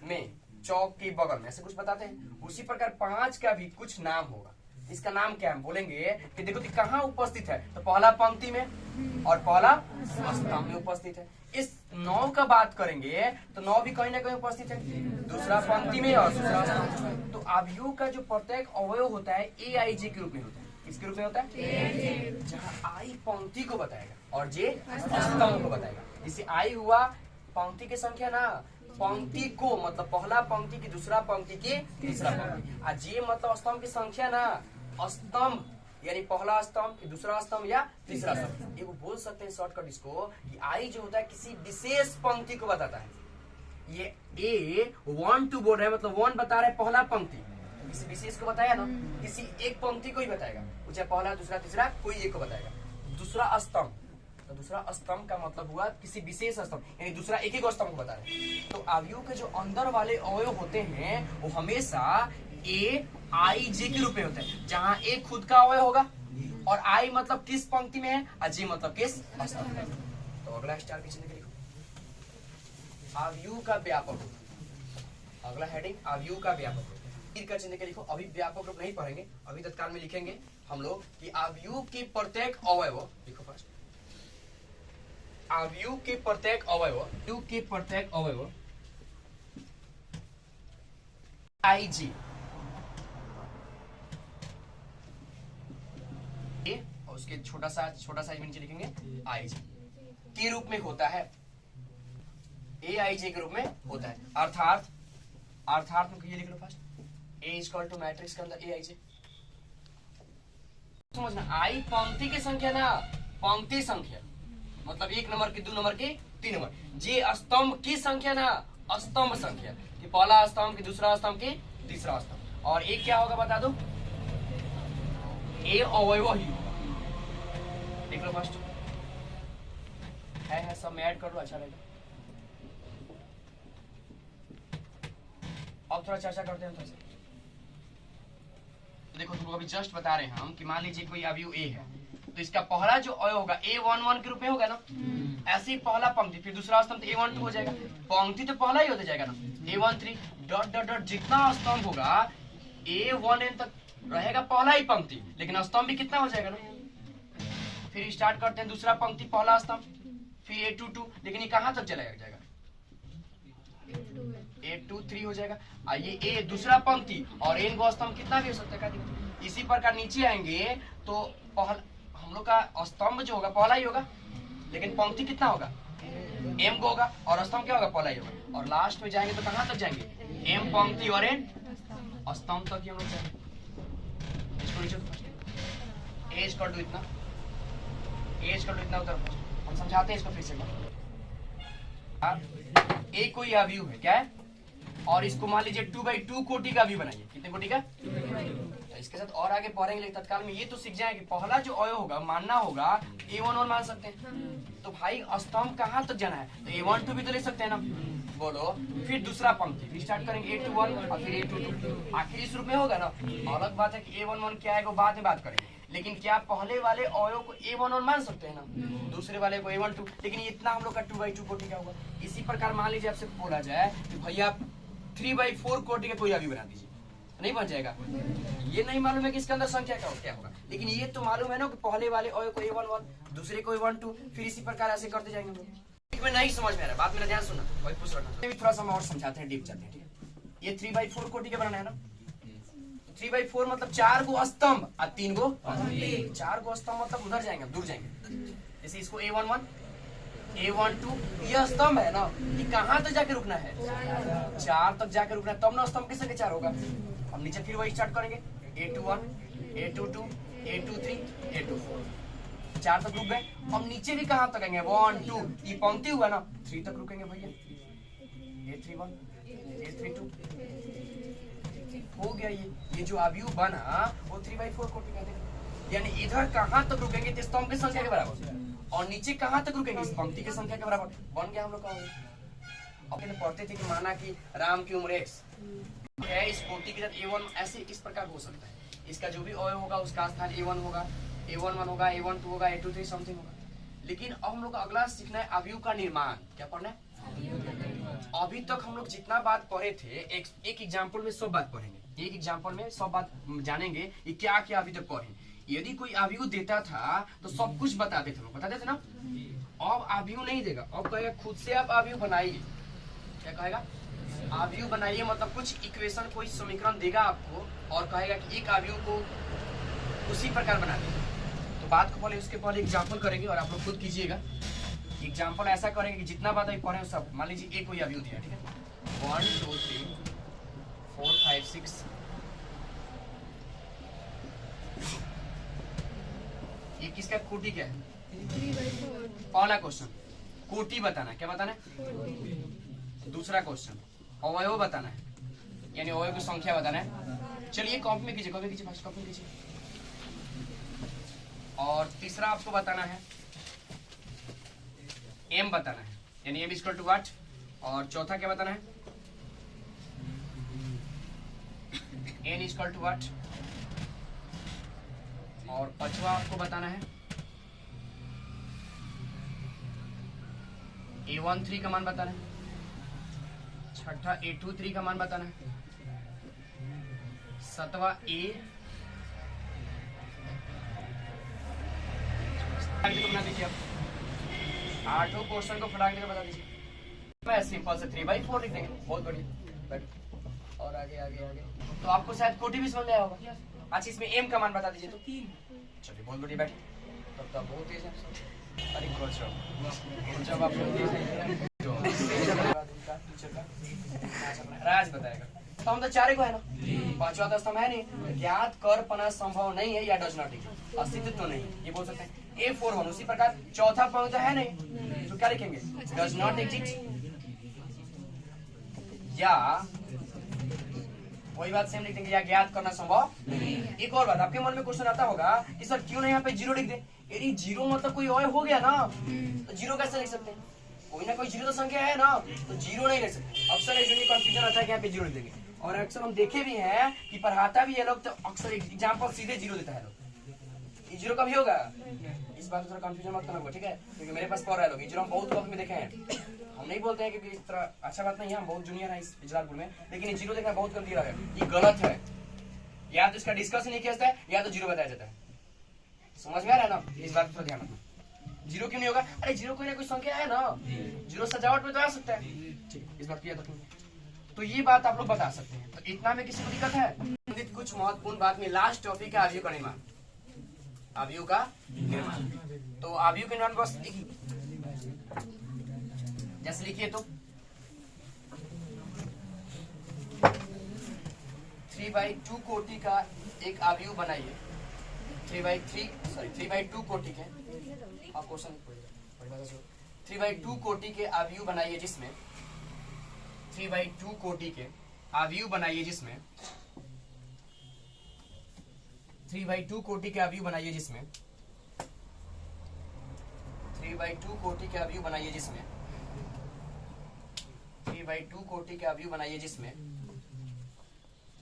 में चौक के बगल में, ऐसे कुछ बताते हैं। उसी प्रकार 5 का भी कुछ नाम होगा। इसका नाम क्या है, बोलेंगे कि देखो कि कहाँ उपस्थित है, तो पहला पंक्ति में और पहला स्तंभ में उपस्थित है। इस 9 का बात करेंगे तो 9 भी कहीं ना कहीं उपस्थित है, दूसरा पंक्ति में और दूसरा स्तंभ। तो अवयव का जो प्रत्येक अवयव होता है AIJ के रूप में होता है। किसके रूप में होता है? जहाँ आई पंक्ति को बताएगा और जे स्तंभ को बताएगा। जैसे आई हुआ पंक्ति की संख्या ना, पंक्ति को मतलब पहला पंक्ति की, दूसरा पंक्ति की, तीसरा पंक्ति। और जे मतलब स्तंभ की संख्या ना, स्तंभ यानी पहला स्तंभ, दूसरा स्तंभ या तीसरा स्तंभ। ये बोल सकते हैं शॉर्टकट इसको कि आई जो होता है किसी विशेष पंक्ति को बताता है। ये ए 1 2 बोल रहे हैं, मतलब 1 बता रहे हैं पहला पंक्ति, किसी विशेष को बताया ना, किसी एक पंक्ति को ही बताएगा, चाहे पहला दूसरा तीसरा कोई एक को बताएगा। दूसरा स्तंभ, तो दूसरा स्तंभ का मतलब हुआ किसी विशेष स्तंभ, यानी दूसरा एक ही स्तंभ को बता रहे हैं। तो अवयव के जो अंदर वाले अवयव होते हैं वो हमेशा AIJ के रूप में होते हैं, जहाँ ए खुद का अवयव होगा और आई मतलब किस पंक्ति में है और जे मतलब किस स्तंभ में। तो अगला स्टार पीछे लिखो, अवयव का व्यापक रूप। अगला हेडिंग अवयव का व्यापक रूप, तीर का चिन्ह के लिखो। अभी व्यापक रूप नहीं पढ़ेंगे, अभी तत्काल में लिखेंगे हम लोग कि अवयव के प्रत्येक अवयव, लिखो फर्स्ट, अवयव के प्रत्येक अवयव, अवयव के प्रत्येक अवयव AIJ और उसके छोटा साइज में नीचे लिखेंगे AIJ के रूप में होता है। AIJ के रूप में होता है, अर्थात में ये लिख लो first, A equal to matrix के अंदर AIJ। समझना, आई पंक्ति की संख्या ना, पंक्ति संख्या मतलब 1 नंबर की, 2 नंबर की, 3 नंबर। जे स्तंभ की संख्या ना, स्तंभ संख्या कि पहला स्तंभ की, दूसरा स्तंभ की, तीसरा स्तंभ। और एक क्या होगा बता दो, ए अवयव ही होगा। देख लो फर्स्ट है सब में ऐड कर लो, अच्छा रहेगा। अब थोड़ा चर्चा करते हैं थोड़ा सा। तो देखो तुमको अभी जस्ट बता रहे हैं हम कि मान लीजिए कोई अवयव ए है, तो इसका पहला जो अवयव होगा A11 के रूप में होगा ना, ऐसे ही पहला पंक्ति, फिर दूसरा स्तंभ तो A12 हो जाएगा, पंक्ति तो पहला ही होता जाएगा ना, A13 डॉट डॉट डॉट, जितना स्तंभ होगा A1n तक रहेगा पहला ही पंक्ति, लेकिन स्तंभ भी कितना हो जाएगा ना। फिर स्टार्ट करते हैं दूसरा पंक्ति पहला स्तंभ, फिर A22, लेकिन ये कहाँ तक चला जाएगा, A23 हो जाएगा। ये ए दूसरा पंक्ति और एन गो स्तंभ कितना भी हो सकता है। इसी प्रकार नीचे आएंगे तो हम लोग का स्तंभ जो होगा पहला ही होगा, लेकिन पंक्ति कितना होगा, एम को होगा, और स्तंभ क्या होगा, पहला ही होगा। और लास्ट में जाएंगे तो कहाँ तक जाएंगे, एम पंक्ति और एन स्तंभ तक ही हम लोग जाएंगे। इसको नीचे एज कर दो इतना, एज कर दो इतना उधर, हम समझाते हैं इसको फिर से। एक कोई अवयव है क्या है, और इसको मान लीजिए 2/2 कोटि का अवयव बनाइए। कितने कोटि का, इसके साथ और आगे पढ़ेंगे, लेकिन तत्काल में ये तो सीख जाएंगे पहला जो अवयव होगा मानना होगा A11 मान सकते हैं। तो भाई स्तंभ कहाँ तक जाना है, तो A12 भी तो ले सकते हैं ना, बोलो। फिर दूसरा पंक्ति फिर स्टार्ट करेंगे A21 और फिर A22, आखिर इस रूप में होगा ना। अलग बात है कि A11 क्या है वो बाद में बात करेंगे, लेकिन क्या पहले वाले अवयव को A11 मान सकते हैं ना, दूसरे वाले को A12, लेकिन इतना हम लोग का 2/2 कोटि का होगा। इसी प्रकार मान लीजिए आपसे बोला जाए कि भैया 3/4 कोटि का कोई अवयव बना दीजिए, नहीं बन जाएगा। ये नहीं मालूम है कि इसके अंदर संख्या क्या होगा, लेकिन ये तो मालूम है ना कि पहले वाले अवयव को A11, दूसरे को A12, फिर इसी प्रकार ऐसे करते जाएंगे। में नहीं समझ में आ रहा है, बात मेरा ध्यान सुनना, वही पूछ रहा। थोड़ा सा हम और समझाते हैं, डीप जाते हैं, ठीक है। ये 3/4 कोटि का बनाना है ना, 3/4 मतलब 4 गो स्तंभ और 3 गो, 4 गो स्तंभ मतलब उधर जाएंगे, दूर जाएंगे। जैसे इसको A11, A12, यह स्तंभ है ना, ये कहाँ तक जाके रुकना है, 4 तक जाके रुकना है, तब ना स्तंभ किसके 4 होगा। हम नीचे फिर वही स्टार्ट करेंगे, A21, A22, A23, A24, 4 तक रुक गए। हम नीचे भी कहाँ तक आएंगे, 1 2, ये पंक्ति हुआ ना, 3 तक रुकेंगे भैया, A31, A32 हो गया। ये जो अवयव बना वो 3/4 कोटि का देगा, यानी इधर कहाँ तक रुकेंगे तो स्तंभ की संख्या के बराबर, और नीचे कहाँ तक रुकेंगे इस पंक्ति की संख्या के बराबर। बन गया हम लोग का। अपने पढ़ते थे कि माना कि राम की उम्र x है, इस कोटि के साथ A1 ऐसे इस प्रकार हो सकता है। इसका जो भी अवयव होगा उसका स्थान A1 होगा, A11 होगा, A12 होगा, A23 समथिंग होगा। लेकिन अब हम लोग का अगला सीखना है अवयव का निर्माण। क्या पढ़ना है, अभी तक हम लोग जितना बात पढ़े थे एक एग्जाम्पल में सब बात पढ़ेंगे। एक एग्जाम्पल में सब बात जानेंगे कि क्या क्या अभी तक पढ़े। यदि कोई आव्यूह देता था तो सब कुछ बताते थे, बताते थे ना। अब आव्यूह नहीं देगा, अब कहेगा खुद से आप आव्यूह बनाइए। क्या कहेगा? आव्यूह बनाइए, मतलब कुछ इक्वेशन, कोई समीकरण देगा आपको और कहेगा कि एक आव्यूह को उसी प्रकार बना दे। तो बात को पहले उसके पहले एग्जाम्पल करेंगे और आप लोग खुद कीजिएगा। एग्जाम्पल ऐसा करेंगे कि जितना बात अभी पढ़े सब, मान लीजिए एक कोई आव्यूह दिया, ठीक है, 1 2 3 4 5 6। ये किसका कोटि क्या है? पहला क्वेश्चन कोटि बताना है, क्या बताना है? दूसरा क्वेश्चन अवयव बताना है, यानी अवयव की संख्या बताना है। चलिए कॉपी में कीजिए, कॉपी कीजिए, फर्स्ट कॉपी कीजिए। और तीसरा आपको बताना है m बताना है, यानी m इक्वल टू व्हाट। और चौथा क्या बताना है? n equal to what. और पांचवा आपको बताना है A13 का मान बताना है। छठा A23 का मान बताना है। सातवां A बना दीजिए आप। आठों क्वेश्चन को फटाक देकर बता दीजिए। मैं सिंपल से 3/4 लिख देंगे, बहुत बढ़िया। बैठो और आगे आगे आगे। तो आपको शायद कोटि भी समझ में आया होगा। अच्छा इसमें m का मान बता दीजिए। तो 3। चलिए बहुत बढ़िया, बैठे। तब तो बहुत तेज है। अरे जब आप राज बताएगा तो हम तो चारे को है ना, पांचवा तो स्तंभ है नहीं, ज्ञात कर पाना संभव नहीं है या डज नॉट एग्जिस्ट, अस्तित्व नहीं, ये बोल सकते हैं। A41 उसी प्रकार चौथा पंक्ति तो है नहीं, तो क्या लिखेंगे? डज नॉट एग्जिस्ट, या वही बात सेम लिख देंगे, या ज्ञात करना संभव नहीं। एक और बात, आपके मन में क्वेश्चन आता होगा कि सर क्यों नहीं यहाँ पे जीरो लिख दे? यदि जीरो मतलब कोई और हो गया ना, तो जीरो कैसे लिख सकते हैं? कोई ना कोई जीरो तो संख्या है ना, तो जीरो नहीं लिख सकते। अक्सर ऐसे कंफ्यूजन आता है कि यहाँ पे जीरो लिख देंगे, और अक्सर हम देखे भी हैं कि पढ़ाता भी है लोग, तो अक्सर एग्जाम्पल सीधे जीरो देता है लोग। ये जीरो कभी होगा? इस बात में थोड़ा कंफ्यूजन मत करना, ठीक है? क्योंकि मेरे पास पढ़ रहे लोग, जीरो हम बहुत कॉपी में देखे हैं। हम नहीं बोलते हैं क्योंकि इस तरह अच्छा बात नहीं है, हम बहुत जूनियर है इस जलालपुर में, लेकिन ये जीरो देखना बहुत गलती है, ये गलत है। या तो इसका डिस्कस नहीं किया जाता है, या तो जीरो बताया जाता है। समझ में आ रहा है ना? इस बात पर ध्यान रखना। जीरो क्यों नहीं होगा? अरे जीरो कोई ना कोई संख्या है ना, जीरो सजावट में तो आ सकता है, ठीक है? इस बात की याद रखना। तो ये बात आप लोग बता सकते हैं। तो इतना में किसी को दिक्कत है? कुछ महत्वपूर्ण बात में लास्ट टॉपिक है आव्यूह का निर्माण। आव्यूह का निर्माण, तो आव्यूह के निर्माण बस जैसे लिखिए तो 3/2 कोटि का एक आव्यूह बनाइए। 3/2 कोटि के 3/2 कोटि के आव्यूह बनाइए, जिसमें 3/2 कोटि के आव्यूह बनाइए, जिसमें 3/2 कोटि के आव्यूह बनाइए, जिसमें 3/2 कोटि के आव्यूह बनाइए, जिसमें 3/2 कोटि के आव्यूह बनाइए, जिसमें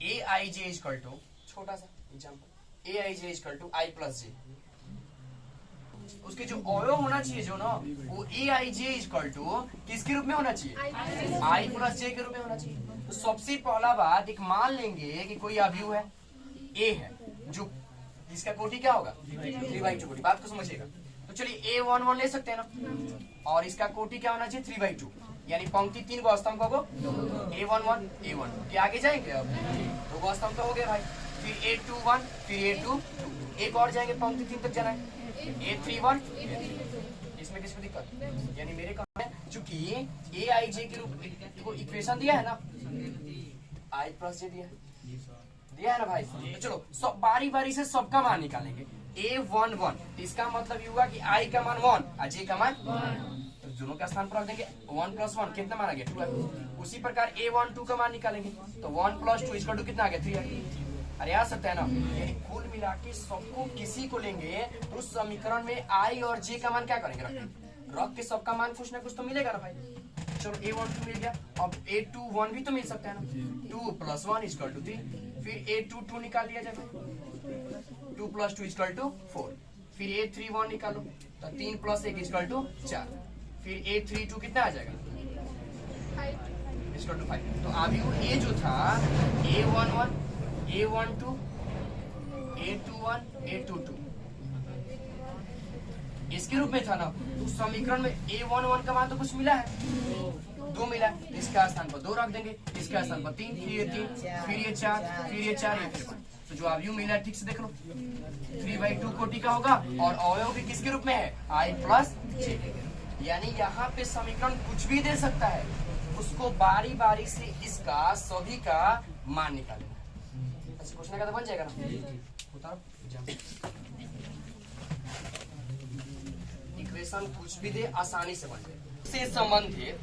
aij इक्वल टू, छोटा सा example, aij equal to i plus J. उसके जो अवयव होना चाहिए जो ना, वो aij इक्वल टू किसके रूप में होना चाहिए? i प्लस जे के रूप में होना चाहिए। तो सबसे पहला बात, एक मान लेंगे कि कोई आव्यूह है a है, जो जिसका कोटि क्या होगा? 3/2 कोटि। बात को समझिएगा। तो चलिए A11 ले सकते हैं ना, और इसका कोटि क्या होना चाहिए? 3/2, यानी पंक्ति 3 को स्तंभ को A11 A1 के आगे जाएंगे। अब 2 को स्तंभ तो हो गए भाई, फिर A21, फिर A22, एक और जाएंगे, पंक्ति 3 तक जाना है, A31, इसमें किसको दिक्कत? यानी मेरे काम है, चूंकि aij के रूप को इक्वेशन दिया है ना, i प्लस जे दिया है ना भाई। तो चलो सब बारी बारी से सबका मान निकालेंगे। A11, इसका मतलब ये हुआ कि i का मान 1 और j का मान 1, तो दोनों का स्थान पर रख देंगे। 1 + 1 कितना मान आ गया? 2 है। उसी प्रकार A12 का मान निकालेंगे, तो 1 + 2 इक्वल टू कितना आ गया? 3 है। अरे आ सकता है ना, यानी कुल मिला के सबको किसी को लेंगे तो उस समीकरण में i और j का मान क्या करेंगे? रख के सबका मान कुछ ना कुछ तो मिलेगा ना भाई। चलो A12 मिल गया, अब A21 भी तो मिल सकता है ना, 2 + 1 = 3, फिर A22 निकाल दिया जाए, 2 + 2 = 4, फिर A31 निकालो तो 3 + 1 = 4, फिर A32 कितना आ जाएगा? 5 = 5। तो आव्यूह A जो था A11 A12 A21 A22 इसके रूप में था ना। तो समीकरण में A11 का मान तो कुछ मिला है, 2 मिला, इसका स्थान पर 2 रख देंगे, इसका स्थान पर 3, फिर ये 3, फिर ये 4, फिर ये 4, ये फिर 1। तो जो अवयव मिला है ठीक से देख लो, 3/2 कोटि का होगा और अवयव भी किसके रूप में है, I प्लस J। यानी यहाँ पे समीकरण कुछ भी दे सकता है, उसको बारी बारी से इसका सभी का मान निकालेना है। ऐसे पूछने का तो बन जाएगा ना। इक्वेशन कुछ भी दे आसानी से बन जाएगा। से संबंधित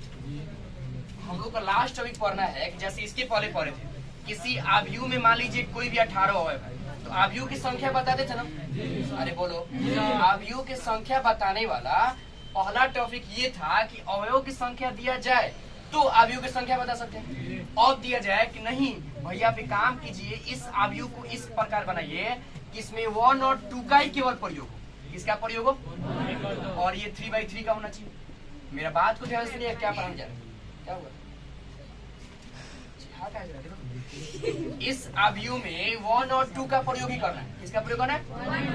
हम लोग का लास्ट अभी पढ़ना है कि जैसे इसके पहले पढ़े थे, किसी आव्यूह में मान लीजिए कोई भी 18 अवयव है, तो आव्यूह की संख्या बताते थे ना। अरे बोलो, आव्यूह की संख्या बताने वाला पहला टॉपिक ये था कि अवयव की संख्या दिया जाए तो आव्यूह की संख्या बता सकते हैं। और दिया जाए कि नहीं भैया आप काम कीजिए, इस आव्यूह को इस प्रकार बनाइए कि इसमें 1 और 2 का ही केवल प्रयोग हो। किसका प्रयोग हो, और ये 3/3 का होना चाहिए। मेरा बात को ध्यान से नहीं, क्या पढ़ाने जा रहे हैं, क्या हुआ? इस आव्यूह में 1 और 2 का प्रयोग ही करना है। किसका प्रयोग करना है,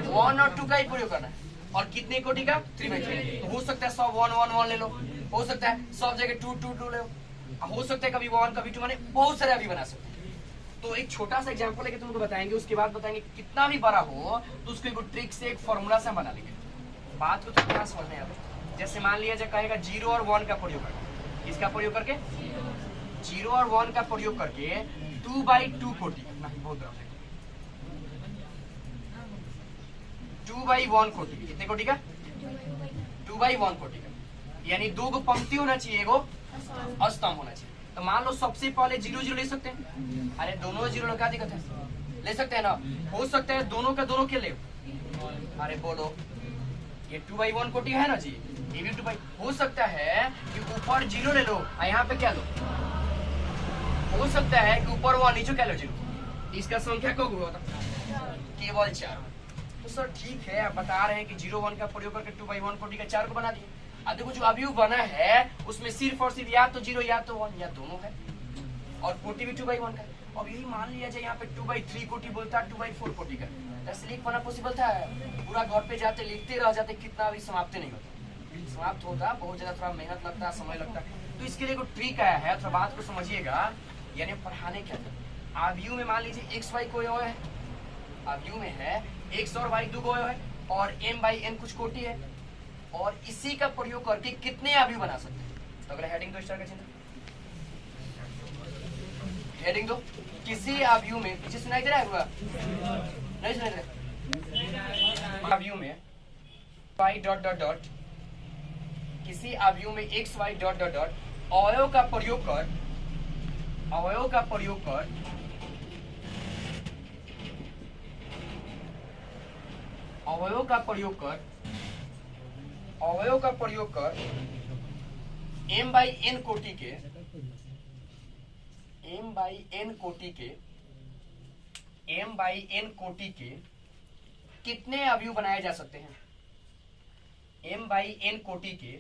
1 और 2 का ही प्रयोग करना है। और कितने कोटि का, 3/3। तो हो सकता है सब 1 1 1 ले लो, हो सकता है सब जगह 2 2 2 ले लो, हो सकता है कभी 1 कभी 2, माने बहुत सारे अभी बना सकते हैं। तो एक छोटा सा एग्जांपल लेके तुमको बताएंगे, उसके बाद बताएंगे कितना भी बड़ा हो तो उसको एक ट्रिक से एक फॉर्मूला से हम बना लेंगे। बात को तो क्या समझना है। जैसे मान लिया जाए कहेगा 0 और 1 का प्रयोग करके, इसका प्रयोग करके 0 और 1 का प्रयोग करके 2/2 कोटि, नहीं बहुत 2/1 कोटि, कितने कोटि का, 2/1 कोटि का, यानी 2 को पंक्ति होना चाहिए, एगो स्तंभ होना चाहिए। तो मान लो सबसे पहले 0 0 ले सकते हैं। अरे दोनों 0 लगा दिक्कत है, ले सकते हैं ना। हो सकता है दोनों का दोनों के ले। अरे बोलो, ये 2/1 कोटि है ना जी, ये भी 2/, हो सकता है कि ऊपर 0 ले लो और यहाँ पे क्या लो, हो सकता है कि ऊपर 1 नीचे क्या लो 0। इसका संख्या कब हुआ था, केवल 4। तो सर ठीक है, आप बता रहे हैं कि 0 1 का प्रयोग करके 2/1 कोटि का 4 को बना दिए। देखो जो अवयव बना है उसमें सिर्फ और सिर्फ या तो 0 या तो 1 या दोनों है, और कोटि भी 2/1 का है। अब यही मान लिया जाए यहाँ पे 2/3 कोटि बोलता है, 2/4 कोटि का, ऐसे लिख पाना पॉसिबल था। पूरा घर पे जाते लिखते रह जाते, कितना भी समाप्त नहीं होता, समाप्त होता बहुत ज्यादा थोड़ा मेहनत लगता, समय लगता। तो इसके लिए कोई ट्रिक आया है, थोड़ा बात को समझिएगा। यानी पढ़ाने क्या था, आव्यूह में मान लीजिए x y कोई अवयव है, आव्यूह में है x और y 2 अवयव है और m/n कुछ कोटि है, और इसी का प्रयोग करके कितने आव्यूह बना सकते हैं। तो अगला हेडिंग दो, स्टार का चिन्ह, हेडिंग दो। किसी आव्यूह में, पीछे सुनाई दे रहा है हुआ, नहीं सुनाई दे रहा, आव्यूह में y डॉट डॉट डॉट, किसी आव्यूह में x y dot dot dot अवयव का प्रयोग कर, अवयव का प्रयोग कर अवयव का प्रयोग कर अवयव का प्रयोग कर m/n कोटि के m/n कोटि के कितने अवयव बनाए जा सकते हैं। m/n कोटि के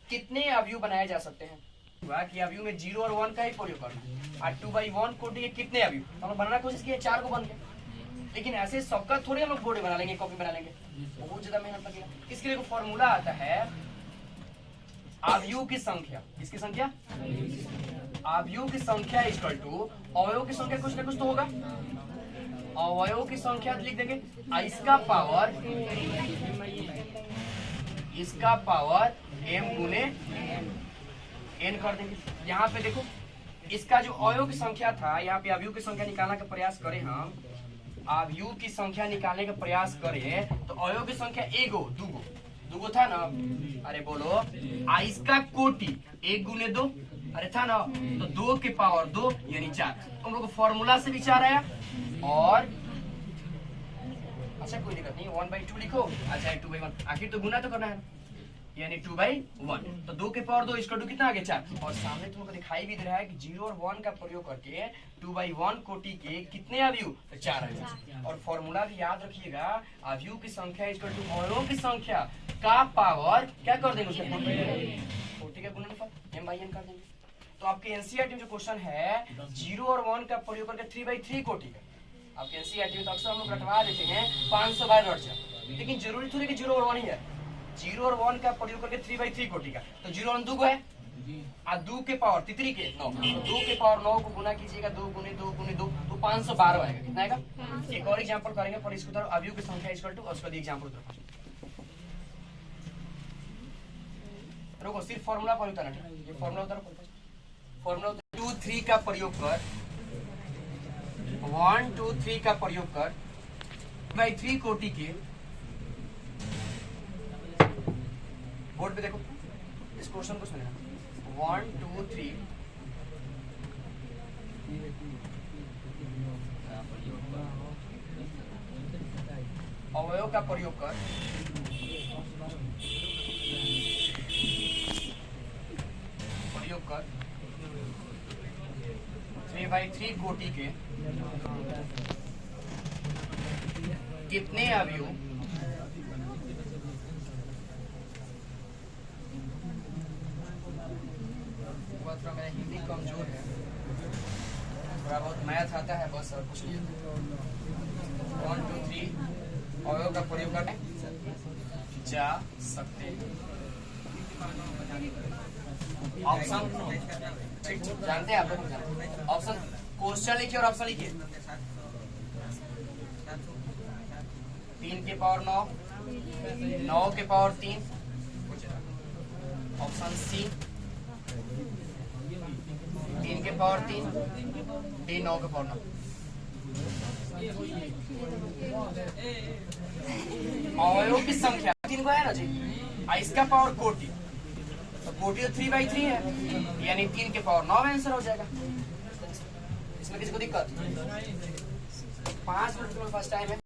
कितने अवयव बनाए जा सकते हैं कि अवयव में 0 और 1 का ही प्रयोग करना, और 2/1 कोटि के कितने अवयव हम लोग बनाना कोशिश किए, 4 को बन गए। लेकिन ऐसे सबका थोड़ी हम लोग बोर्ड बना लेंगे, कॉपी बना लेंगे, बहुत ज्यादा मेहनत लगेगा। इसके लिए फॉर्मूला आता है अवयव की संख्या, किसकी संख्या, अवयव की संख्या इक्वल टू अवयव की संख्या, कुछ ना कुछ तो होगा, अवयव की संख्या लिख देंगे, इसका पावर m गुने n कर देंगे। यहाँ पे देखो इसका जो अवयव की संख्या था, यहाँ पे अवयव की संख्या निकालने का प्रयास करें, हम अवयव की संख्या निकालने का प्रयास करें तो अवयव की संख्या एगो दूगो था ना। अरे बोलो, इसका कोटि 1 गुने 2, अरे था ना, तो 2 के पावर 2 यानी 4। तुम लोग फॉर्मूला से विचार आया, और अच्छा कोई दिक्कत नहीं, 1/2 लिखो, अच्छा 2/1, आखिर तो गुना तो करना है, यानी 2/1। तो 2 के पावर 2 इसका 2 कितना आ गया 4। और सामने तुमको दिखाई भी दे रहा है कि 0 और 1 का प्रयोग करके 2/1 कोटि के कितने अवयव, तो 4 अवयव। और फॉर्मूला भी याद रखिएगा, अवयव की संख्या इक्वल टू अवयव की संख्या का पावर क्या कर देंगे, उसका कोटि का गुणनफल m/n कर देंगे। तो आपके एनसीईआरटी में जो क्वेश्चन है 0 और 1 का प्रयोग करके 3/3 कोटि का, अब एनसीईआरटी में तो अक्सर हम लोग रटवा देते हैं 500 बाय रट जा, लेकिन जरूरी थोड़ी कि 0 और 1 ही है। 0 और 1 का प्रयोग करके 3/3 कोटि का, तो 0 और 2 को है और 2 के पावर तितरी के 9, तो 2 के पावर 9 को गुना कीजिएगा 2 गुने 2 गुने 2 तो 512 आएगा। कितना आएगा? एक और एग्जांपल करेंगे पर इसको तरफ अवयव की संख्या इक्वल टू उसका एग्जांपल तरफ रुको, सिर्फ फार्मूला पर उतारना है, ये फार्मूला उतारो। फार्मूला 2 3 का प्रयोग कर 1 2 3 का प्रयोग कर बाई 3 कोटि के, बोर्ड पे देखो इस क्वेश्चन को सुनना, 1 2 3 अवयव का प्रयोग कर प्रयोग कर 3/3 कोटि के कितने अवयव थोड़ा मेरा हिंदी कमजोर है, थोड़ा बहुत मैथ आता है बस, और कुछ नहीं। 1 2 3 अवयव का प्रयोग करने जा सकते हैं। ऑप्शन ठीक जानते हैं आप लोग, ऑप्शन क्वेश्चन लिखिए और ऑप्शन लिखिए। 3 के पावर 9, 9 के पावर 3, ऑप्शन सी 3 के पावर 3, डी 9 के पावर 9। अवयव की संख्या 3 को है ना जी, इसका पावर कोटि, तो कोटि तो 3/3 है, यानी 3 के पावर 9 आंसर हो जाएगा। इसमें किसी को दिक्कत? 5 मिनट में फर्स्ट टाइम है।